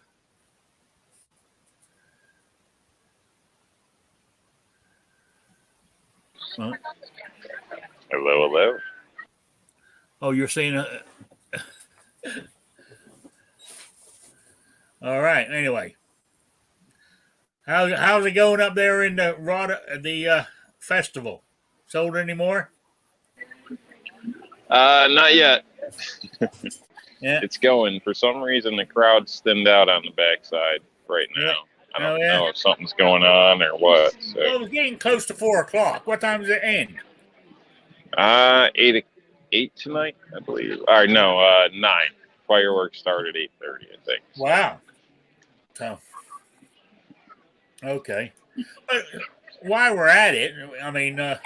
Hello, hello. Oh, you're seeing all right. Anyway, how's it going up there in the festival? Sold anymore? Not yet. Yeah. It's going. For some reason, the crowd's thinned out on the backside right now. Yeah. I don't know if something's going on or what. So. Well, it was getting close to 4:00. What time does it end? 8 tonight, I believe. Or no, 9. Fireworks start at 8:30, I think. Wow. So, okay. But while we're at it, I mean, oh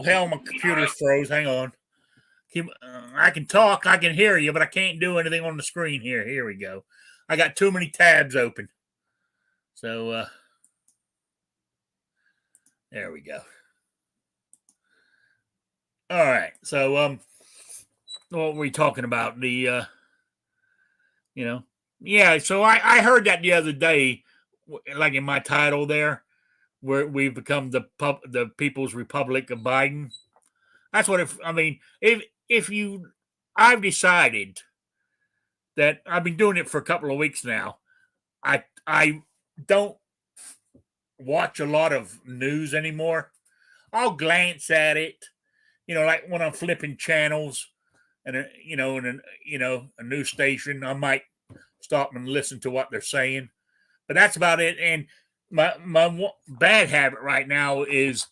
hell, my computer's froze. Hang on. I can talk, I can hear you, but I can't do anything on the screen here. Here we go. I got too many tabs open. So, there we go. All right. So, what were we talking about? The, yeah. So I heard that the other day, like in my title there, where we've become the People's Republic of Biden. That's what I've decided that I've been doing it for a couple of weeks now. I don't watch a lot of news anymore. I'll glance at it, like when I'm flipping channels and a news station, I might stop and listen to what they're saying, but that's about it. And my bad habit right now is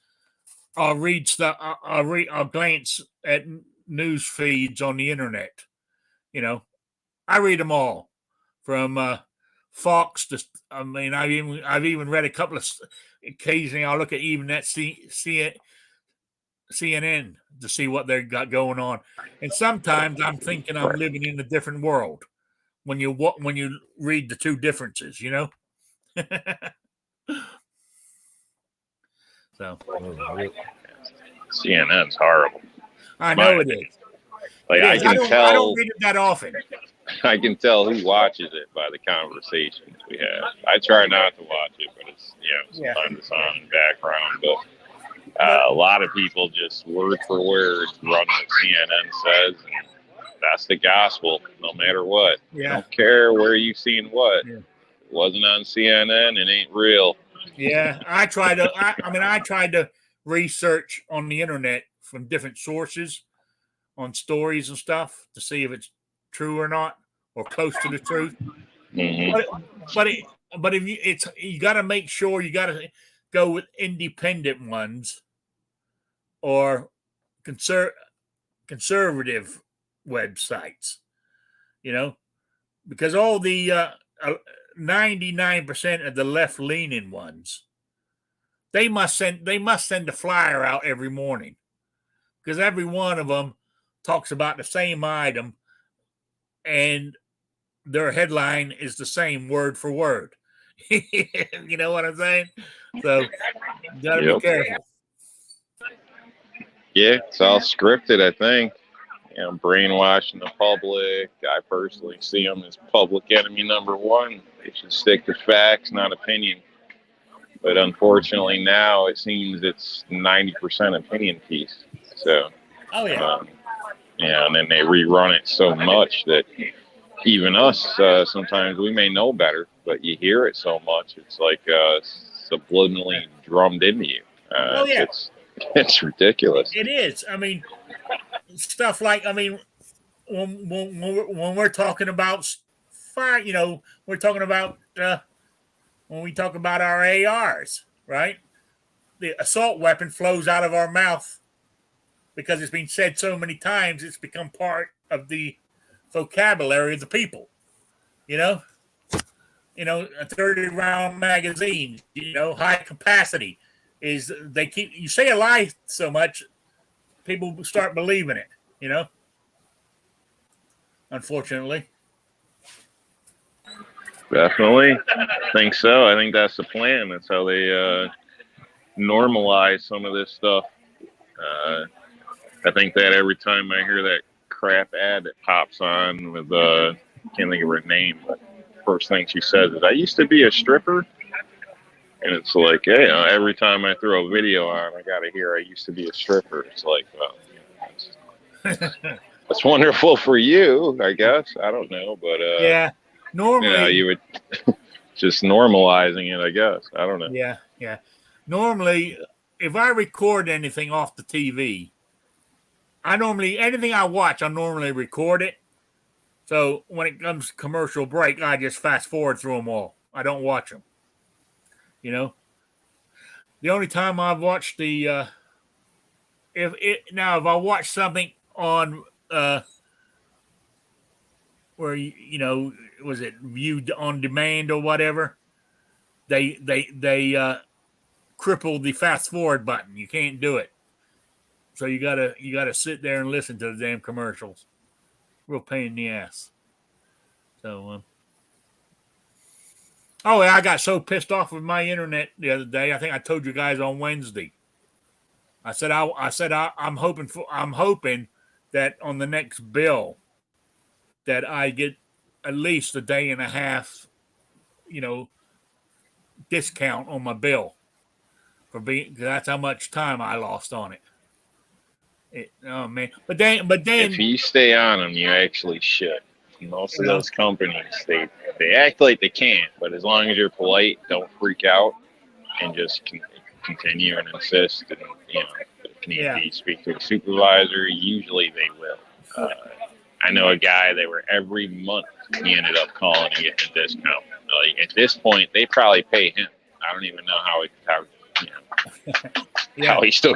I'll read stuff. I'll glance at news feeds on the internet. I read them all from Fox to. I mean, I've even read a couple of. Occasionally, I'll look at even that CNN to see what they got going on. And sometimes I'm thinking I'm living in a different world when you read the two differences, you know. So CNN's horrible. I know it is. Like It I is. can I don't tell, read it that often. I can tell who watches it by the conversations we have. I try not to watch it, but it's sometimes it's on in background. But a lot of people just word for word run what CNN says, and that's the gospel, no matter what. Yeah. I don't care where you've seen what. Yeah. It wasn't on CNN. It ain't real. Yeah, I tried to research on the internet from different sources on stories and stuff to see if it's true or not or close to the truth. Mm-hmm. But if you got to make sure you got to go with independent ones or conservative websites, you know, because all the 99% of the left leaning ones, they must send a flyer out every morning because every one of them talks about the same item and their headline is the same word for word. You know what I'm saying? So you gotta be careful. Yeah, it's all scripted, I think. Brainwashing the public. I personally see them as public enemy number one. They should stick to facts, not opinion. But unfortunately now it seems it's 90% opinion piece. So, Oh yeah. And then they rerun it so much that even us, sometimes we may know better, but you hear it so much, it's like subliminally drummed into you. Oh yeah. It's ridiculous. It is. I mean, stuff like when we're talking about fire, we're talking about when we talk about our ARs, right? The assault weapon flows out of our mouth because it's been said so many times, it's become part of the vocabulary of the people. A 30-round magazine, high capacity is you say a lie so much, people start believing it, unfortunately. Definitely. I think so. I think that's the plan. That's how they normalize some of this stuff. I think that every time I hear that crap ad that pops on with, can't think of her name, but first thing she says is, I used to be a stripper. And it's like, hey, every time I throw a video on, I got to hear I used to be a stripper. It's like, well, that's wonderful for you, I guess. I don't know. But yeah, normally you would just normalizing it, I guess. I don't know. Yeah. Normally, if I record anything off the TV, anything I watch, I normally record it. So when it comes to commercial break, I just fast forward through them all. I don't watch them. The only time I've watched the if I watch something on where was it viewed on demand or whatever, they cripple the fast forward button. You can't do it. So you gotta sit there and listen to the damn commercials. Real pain in the ass. So oh, I got so pissed off with my internet the other day. I think I told you guys on Wednesday. I said I'm hoping that on the next bill that I get at least a day and a half, discount on my bill cause that's how much time I lost on it. Oh man, but then if you stay on them, you actually should. Most of those companies, they act like they can't, but as long as you're polite, don't freak out, and just continue and insist, and if need be, speak to a supervisor. Usually they will. I know a guy that were every month he ended up calling and getting a discount. Like at this point, they probably pay him. I don't even know how they still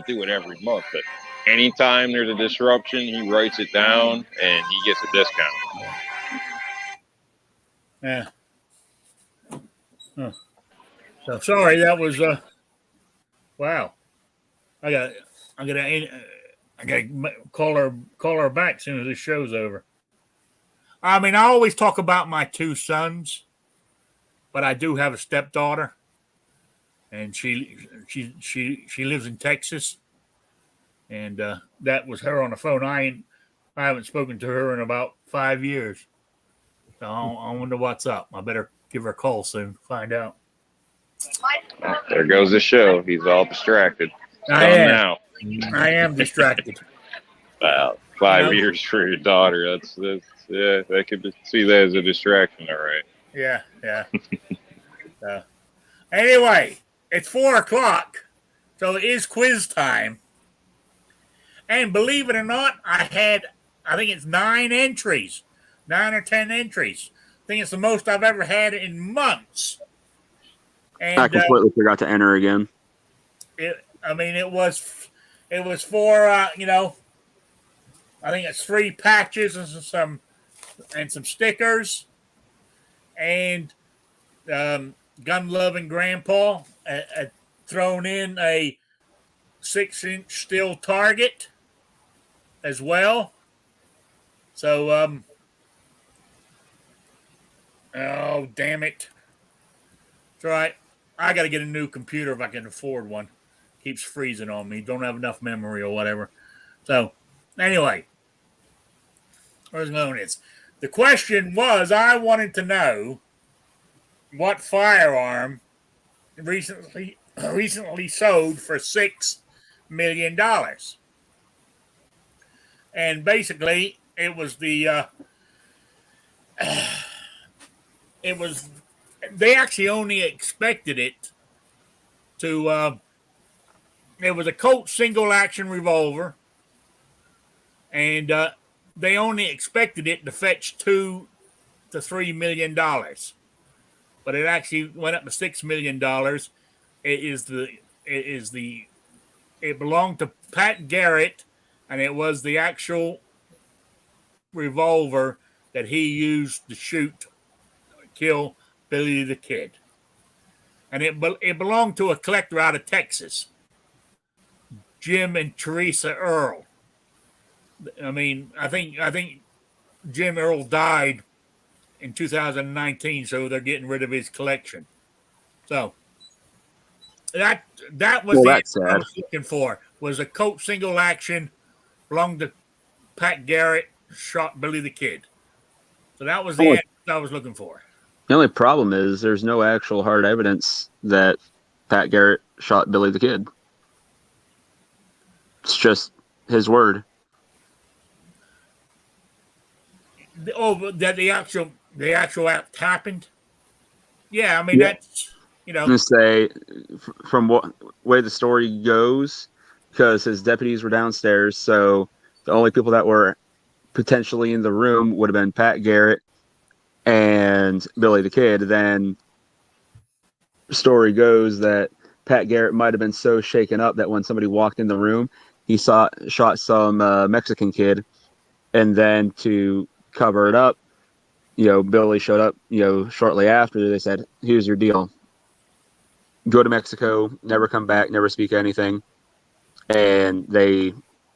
do it every month, but. Anytime there's a disruption, he writes it down and he gets a discount. Yeah. Huh. So sorry, that was wow. I got to call her back as soon as this show's over. I mean, I always talk about my two sons, but I do have a stepdaughter, and she lives in Texas, and that was her on the phone. I haven't spoken to her in about 5 years, so I wonder what's up. I better give her a call soon, find out. There goes the show. He's all distracted. I am distracted. Wow, 5 years for your daughter. That's yeah. I could see that as a distraction. All right. Yeah. Anyway, it's 4:00, so it is quiz time. And believe it or not, I think it's 9 entries, 9 or 10 entries. I think it's the most I've ever had in months. And I completely forgot to enter again. it was for I think it's 3 patches and some stickers, and gun loving grandpa thrown in a 6-inch steel target as well. So oh damn it! It's all right. I got to get a new computer if I can afford one. Keeps freezing on me. Don't have enough memory or whatever. So anyway, where's going is the question was, I wanted to know what firearm recently sold for $6 million. And basically it was they actually only expected it to it was a Colt single action revolver, and they only expected it to fetch $2 to $3 million, but it actually went up to $6 million. It belonged to Pat Garrett, and it was the actual revolver that he used to kill Billy the Kid, and it belonged to a collector out of Texas, Jim and Teresa Earl. I mean, I think Jim Earl died in 2019, so they're getting rid of his collection. So that was the answer I was looking for. Was a Colt single action, belonged to Pat Garrett, shot Billy the Kid. So that was the answer I was looking for. The only problem is there's no actual hard evidence that Pat Garrett shot Billy the Kid. It's just his word. That the actual act happened. Yeah, I mean that's I'm gonna say from what way the story goes, because his deputies were downstairs, so the only people that were potentially in the room would have been Pat Garrett and Billy the Kid. Then the story goes that Pat Garrett might have been so shaken up that when somebody walked in the room, he shot some Mexican kid, and then to cover it up, Billy showed up, shortly after. They said, "Here's your deal. Go to Mexico, never come back, never speak anything." And they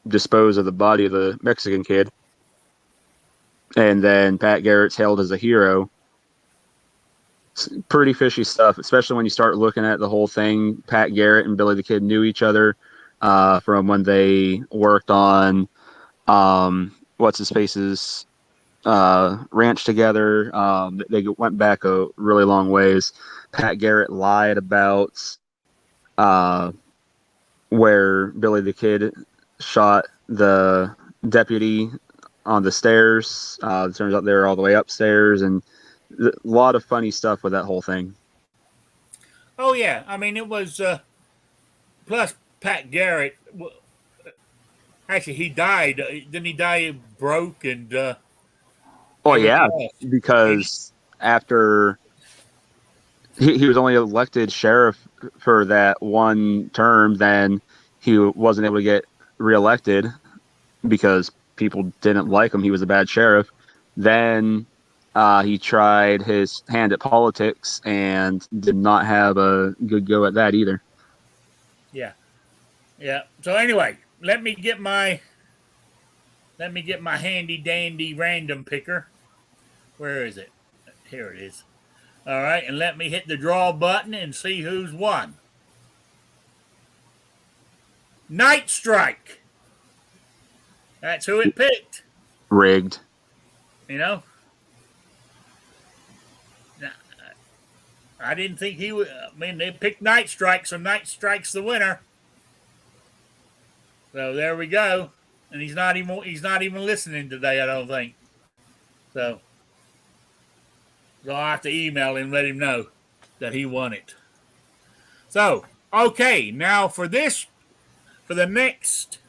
dispose of the body of the Mexican kid. And then Pat Garrett's hailed as a hero. It's pretty fishy stuff, especially when you start looking at the whole thing. Pat Garrett and Billy the Kid knew each other from when they worked on what's his face's ranch together. They went back a really long ways. Pat Garrett lied about where Billy the Kid shot the deputy on the stairs. It turns out they were all the way upstairs, and a lot of funny stuff with that whole thing. Oh yeah, I mean it was. Plus, Pat Garrett. Actually, he died. Didn't he die broke and? Yeah, because after he was only elected sheriff for that one term, then he wasn't able to get reelected because people didn't like him. He was a bad sheriff. Then he tried his hand at politics and did not have a good go at that either. Yeah. Yeah. So anyway, let me get my handy dandy random picker. Where is it? Here it is. All right, and let me hit the draw button and see who's won. Night Strike. That's who it picked. Rigged. You know. I didn't think he would. I mean, they picked Night Strike, so Night Strike's the winner. So there we go. And he's not even listening today, I don't think. So I'll have to email him, let him know that he won it. So, okay, now for the next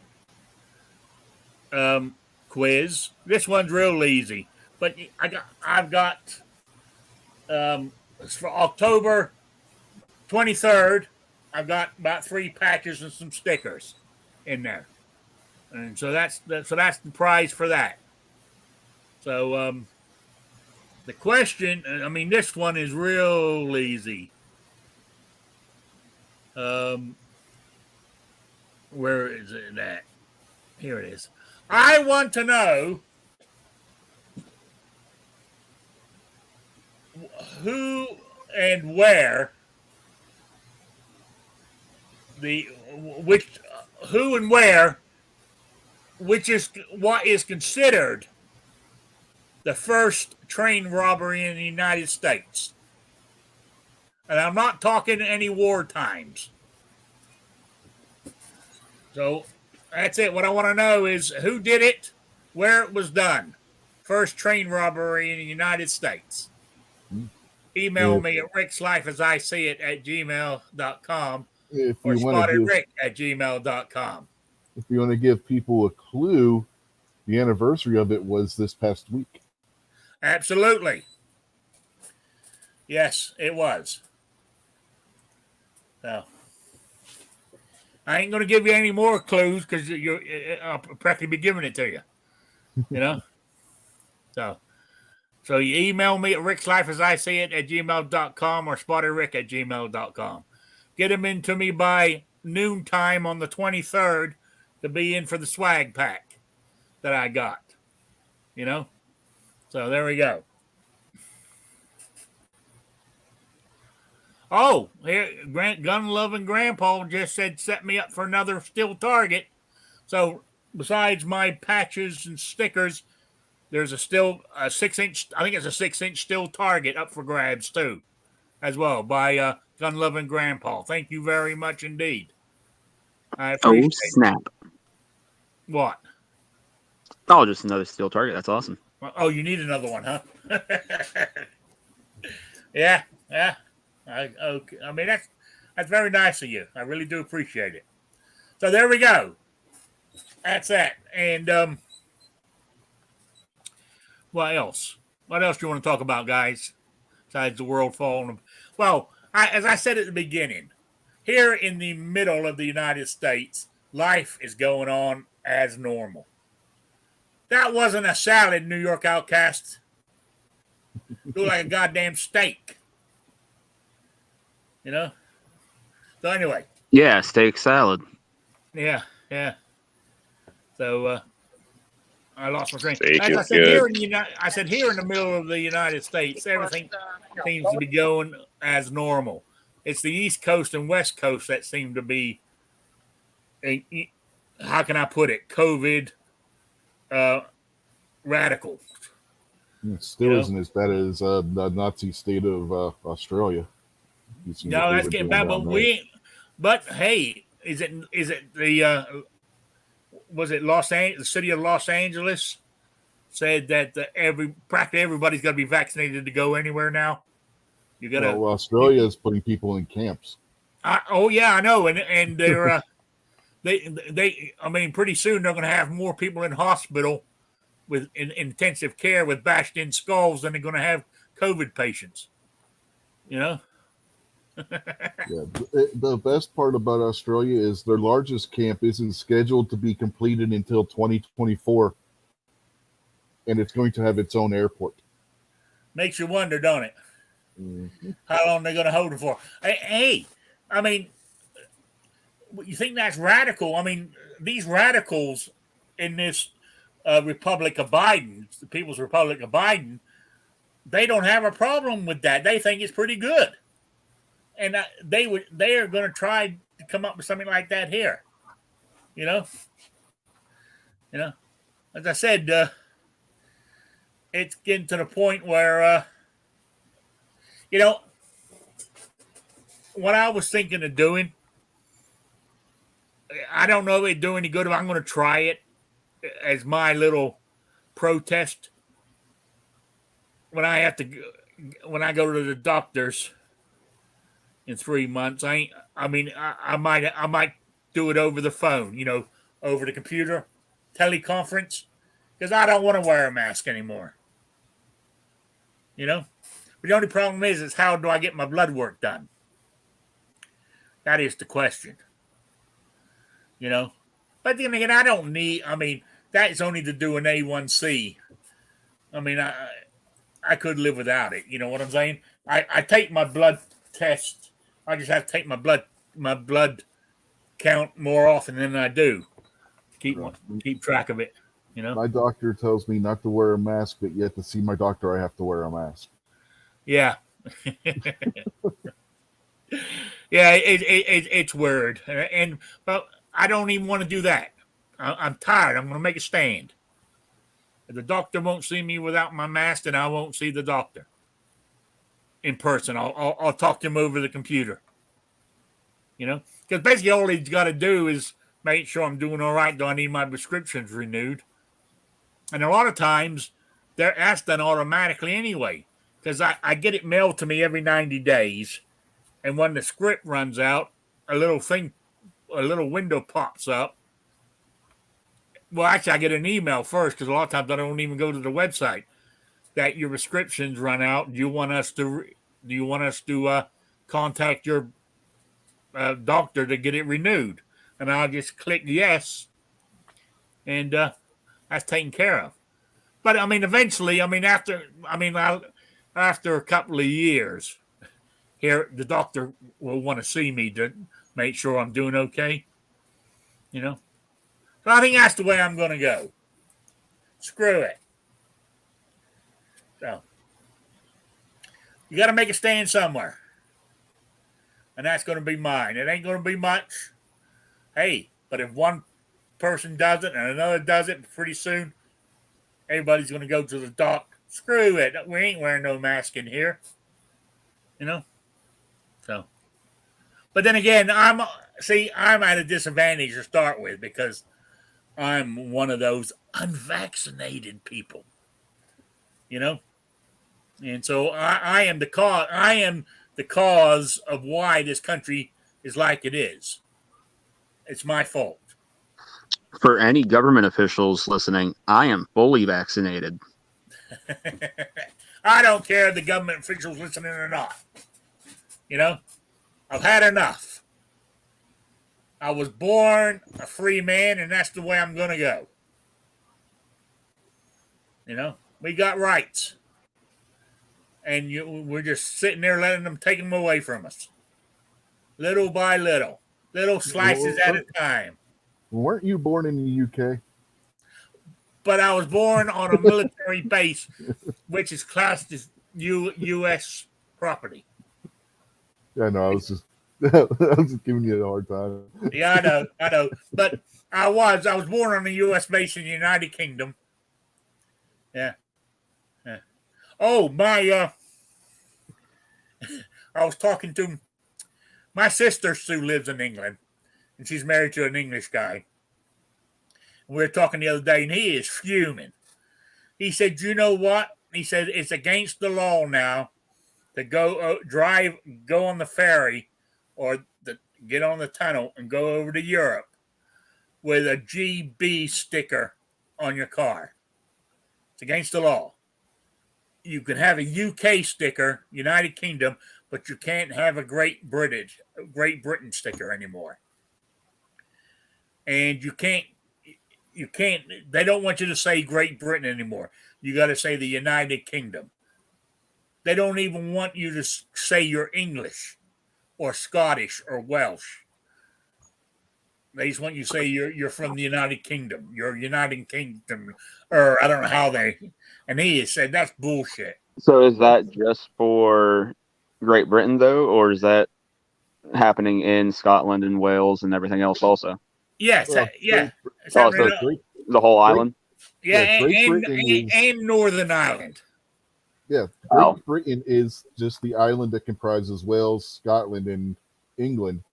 quiz. This one's real easy, but I've got it's for October 23rd. I've got about 3 patches and some stickers in there, and so that's the prize for that. So the question, I mean, this one is real easy. Where is it at? Here it is. I want to know who and where which is what is considered the first train robbery in the United States. And I'm not talking any war times. So that's it. What I want to know is who did it, where it was done. First train robbery in the United States. Email me at rickslifeasIseeit@gmail.com or spotted@gmail.com. If you want to give people a clue, the anniversary of it was this past week. Absolutely. Yes, it was. So I ain't going to give you any more clues because I'll practically be giving it to you. You know? So you email me at rickslifeasIseeit@gmail.com or spotterrick@gmail.com. Get them into me by noontime on the 23rd to be in for the swag pack that I got. You know? So there we go. Oh, here, gun-loving Grandpa just said set me up for another steel target. So besides my patches and stickers, there's a 6-inch, I think it's a 6-inch steel target up for grabs too, as well, by gun-loving Grandpa. Thank you very much indeed. I appreciate snap. it. What? Oh, just another steel target. That's awesome. Oh, you need another one, huh? Yeah. Okay. I mean, that's very nice of you. I really do appreciate it. So there we go. That's that. And what else? What else do you want to talk about, guys? Besides the world falling. Well, as I said at the beginning, here in the middle of the United States, life is going on as normal. That wasn't a salad, New York Outcast. It looked like a goddamn steak. You know? So anyway. Yeah, steak salad. Yeah. So I lost my train. Steak As I is said, good. here in the middle of the United States, everything seems to be going as normal. It's the East Coast and West Coast that seem to be, how can I put it, COVID radical. It still isn't as bad as the Nazi state of Australia. No, that's getting bad, but hey, is it the was it the city of Los Angeles said that practically everybody's got to be vaccinated to go anywhere now? You got to. Well, Australia is putting people in camps. Oh yeah, I know, and they're they. I mean, pretty soon they're going to have more people in hospital in intensive care with bashed in skulls than they're going to have COVID patients. You know. Yeah, the best part about Australia is their largest camp isn't scheduled to be completed until 2024, and it's going to have its own airport. Makes you wonder, don't it? Mm-hmm. How long they're going to hold it for? Hey, I mean, You think that's radical? I mean, these radicals in this Republic of Biden, the People's Republic of Biden, they don't have a problem with that. They think it's pretty good, and they are going to try to come up with something like that here. You know, as I said, it's getting to the point where what I was thinking of doing. I don't know if it do any good. If I'm going to try it as my little protest when I go to the doctors in 3 months. I might do it over the phone, over the computer, teleconference, because I don't want to wear a mask anymore. But the only problem is how do I get my blood work done? That is the question. But then again, I don't need. I mean, that's only to do an A1C. I mean, I could live without it. You know what I'm saying? I take my blood test. I just have to take my blood count more often than I do. Keep track of it. My doctor tells me not to wear a mask, but yet to see my doctor, I have to wear a mask. Yeah. Yeah, it's weird, but I don't even want to do that. I'm tired. I'm going to make a stand. If the doctor won't see me without my mask, then I won't see the doctor in person. I'll talk to him over the computer. Because basically all he's got to do is make sure I'm doing all right. Do I need my prescriptions renewed? And a lot of times that's done automatically anyway, because I get it mailed to me every 90 days. And when the script runs out, a little window pops up. Well, actually, I get an email first because a lot of times I don't even go to the website. That your prescriptions run out. Do you want us to contact your doctor to get it renewed? And I'll just click yes, and that's taken care of. But I mean, eventually, after a couple of years, here the doctor will want to see me to make sure I'm doing okay. So I think that's the way I'm going to go. Screw it. So you got to make a stand somewhere, and that's going to be mine. It ain't going to be much. Hey, but if one person does it and another does it, pretty soon everybody's going to go to the doc. Screw it. We ain't wearing no mask in here. So, but then again, I'm at a disadvantage to start with because I'm one of those unvaccinated people, and so I am the cause. I am the cause of why this country is like it is. It's my fault. For any government officials listening, I am fully vaccinated. I don't care if the government officials listening or not. I've had enough. I was born a free man, and that's the way I'm going to go. We got rights. And we're just sitting there letting them take them away from us. Little by little. Little slices at a time. Weren't you born in the UK? But I was born on a military base, which is classed as U.S. property. Yeah, no, I was just giving you a hard time. Yeah, I know. But I was born on a U.S. base in the United Kingdom. Yeah. Oh, I was talking to my sister. Sue lives in England, and she's married to an English guy. We were talking the other day, and he is fuming. He said, "You know what?" He said, "It's against the law now to go on the ferry or get on the tunnel and go over to Europe with a GB sticker on your car. It's against the law. You can have a UK sticker, United Kingdom, but you can't have a Great Britain sticker anymore. And you can't, they don't want you to say Great Britain anymore. You got to say the United Kingdom. They don't even want you to say you're English or Scottish or Welsh. They just want you to say you're from the United Kingdom. You're United Kingdom, or I don't know how they. And he said that's bullshit. So is that just for Great Britain though, or is that happening in Scotland and Wales and everything else also? Yes, Well, yeah. It's Oh, happening, so Great, the whole Great- island? yeah, yeah, Great and, Britain and, is- and Northern Ireland. yeah, Wow. Great Britain is just the island that comprises Wales, Scotland, and England.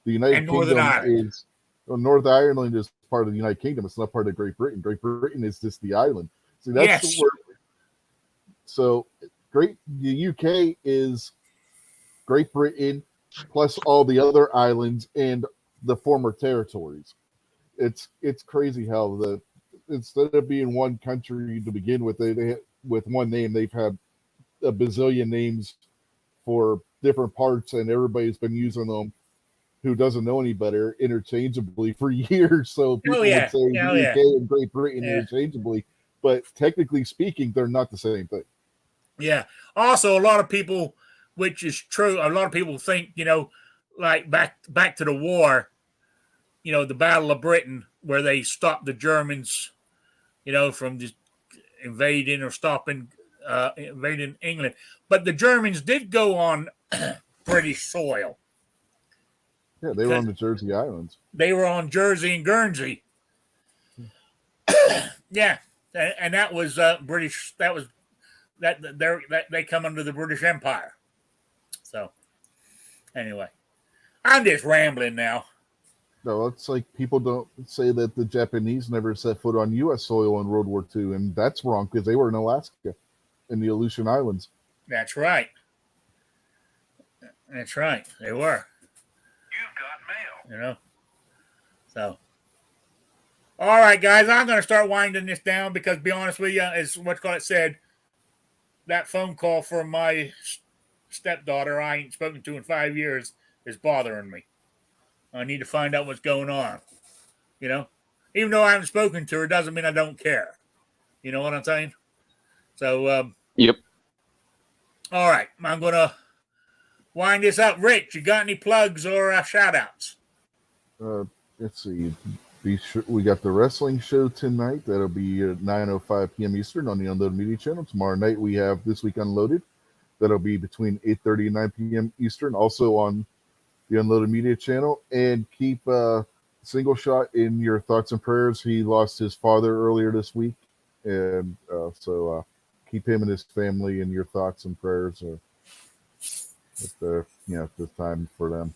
The United And Northern Kingdom Ireland. is Northern Ireland is part of the United Kingdom. It's not part of Great Britain. Great Britain is just the island. See, that's Yes. the word. So, the UK is Great Britain plus all the other islands and the former territories. It's crazy how instead of being one country to begin with, they with one name, they've had a bazillion names for different parts, and everybody's been using them who doesn't know any better interchangeably for years. So people yeah. would say Yeah, the yeah. UK and Great Britain Yeah. interchangeably, but technically speaking, they're not the same thing. Yeah. Also, a lot of people, which is true, a lot of people think, like back to the war, the Battle of Britain, where they stopped the Germans, from just invading or invading England. But the Germans did go on British soil. Yeah, they were on the Jersey Islands. They were on Jersey and Guernsey. Yeah. And that was British. That was that they come under the British Empire. So anyway, I'm just rambling now. No, it's like people don't say that the Japanese never set foot on U.S. soil in World War II, and that's wrong because they were in Alaska, in the Aleutian Islands. That's right. That's right. They were. You've got mail. So, all right, guys, I'm going to start winding this down because, to be honest with you, as what's called it said, that phone call from my stepdaughter I ain't spoken to in 5 years is bothering me. I need to find out what's going on. Even though I haven't spoken to her, doesn't mean I don't care. You know what I'm saying? So, Yep. all right, I'm going to wind this up. Rich, you got any plugs or shout outs? Let's see. We got the wrestling show tonight. That'll be at 9:05 p.m. Eastern on the Unloaded Media channel. Tomorrow night we have This Week Unloaded. That'll be between 8:30 and 9 p.m. Eastern, also on the Unloaded Media channel. And keep Single Shot in your thoughts and prayers. He lost his father earlier this week, and so keep him and his family in your thoughts and prayers. At the time for them.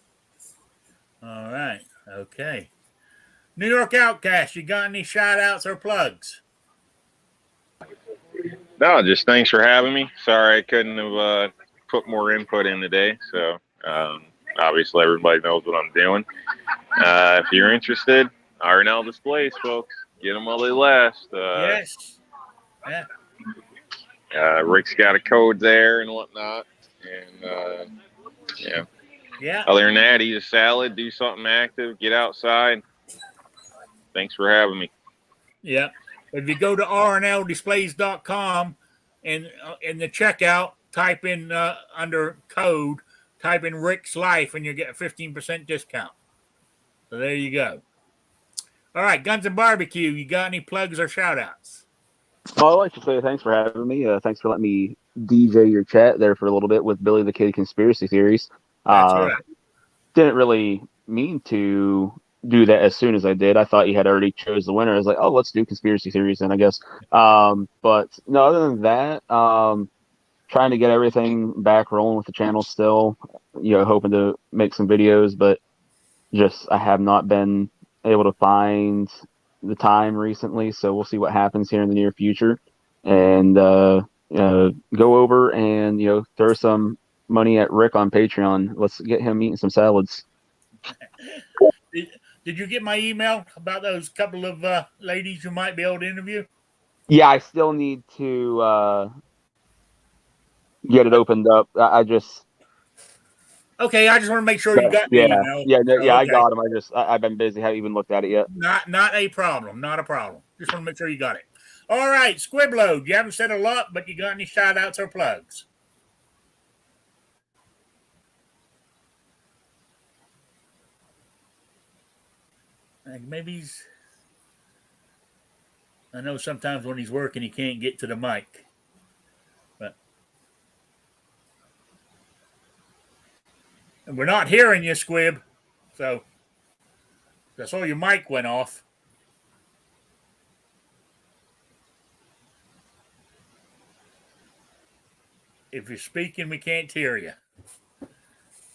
All right. Okay. New York Outcast, you got any shout outs or plugs? No, just thanks for having me. Sorry I couldn't have put more input in today. So obviously everybody knows what I'm doing. If you're interested, R&L displays, folks. Get them while they last. Yes. Yeah. Rick's got a code there and whatnot. And Yeah. other than that, eat a salad, do something active, get outside. Thanks for having me. Yeah. If you go to rnldisplays.com and in the checkout, type in under code, type in Rick's Life and you get a 15% discount. So there you go. All right, Guns and Barbecue, you got any plugs or shout outs? Well, I'd like to say thanks for having me. Thanks for letting me DJ your chat there for a little bit with Billy the Kid Conspiracy Theories. That's right. Didn't really mean to do that as soon as I did. I thought you had already chose the winner. I was like, oh, let's do conspiracy theories then, I guess. But no, other than that, trying to get everything back rolling with the channel still, hoping to make some videos, but just I have not been able to find the time recently. So we'll see what happens here in the near future and go over and, throw some money at Rick on Patreon. Let's get him eating some salads. Did you get my email about those couple of ladies you might be able to interview? Yeah, I still need to get it opened up. I just Okay, I just want to make sure you got the email. I got them. I've been busy. Haven't even looked at it yet. Not a problem. Not a problem. Just want to make sure you got it. All right, Squibload, you haven't said a lot, but you got any shout outs or plugs? Like maybe he's. I know sometimes when he's working, he can't get to the mic. But and we're not hearing you, Squib. So I saw your mic went off. If you're speaking, we can't hear you.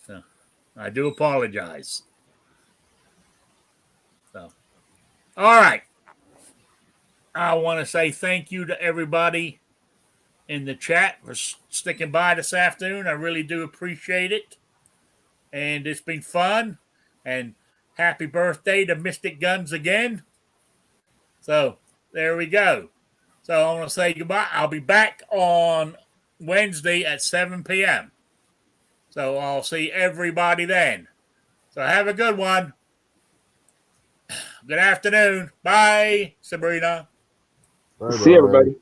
So I do apologize. So, all right. I want to say thank you to everybody in the chat for sticking by this afternoon. I really do appreciate it. And it's been fun. And happy birthday to Mystic Guns again. So there we go. So I want to say goodbye. I'll be back on Wednesday at 7 p.m. So I'll see everybody then. So have a good one. Good afternoon. Bye, Sabrina. Bye-bye. See everybody.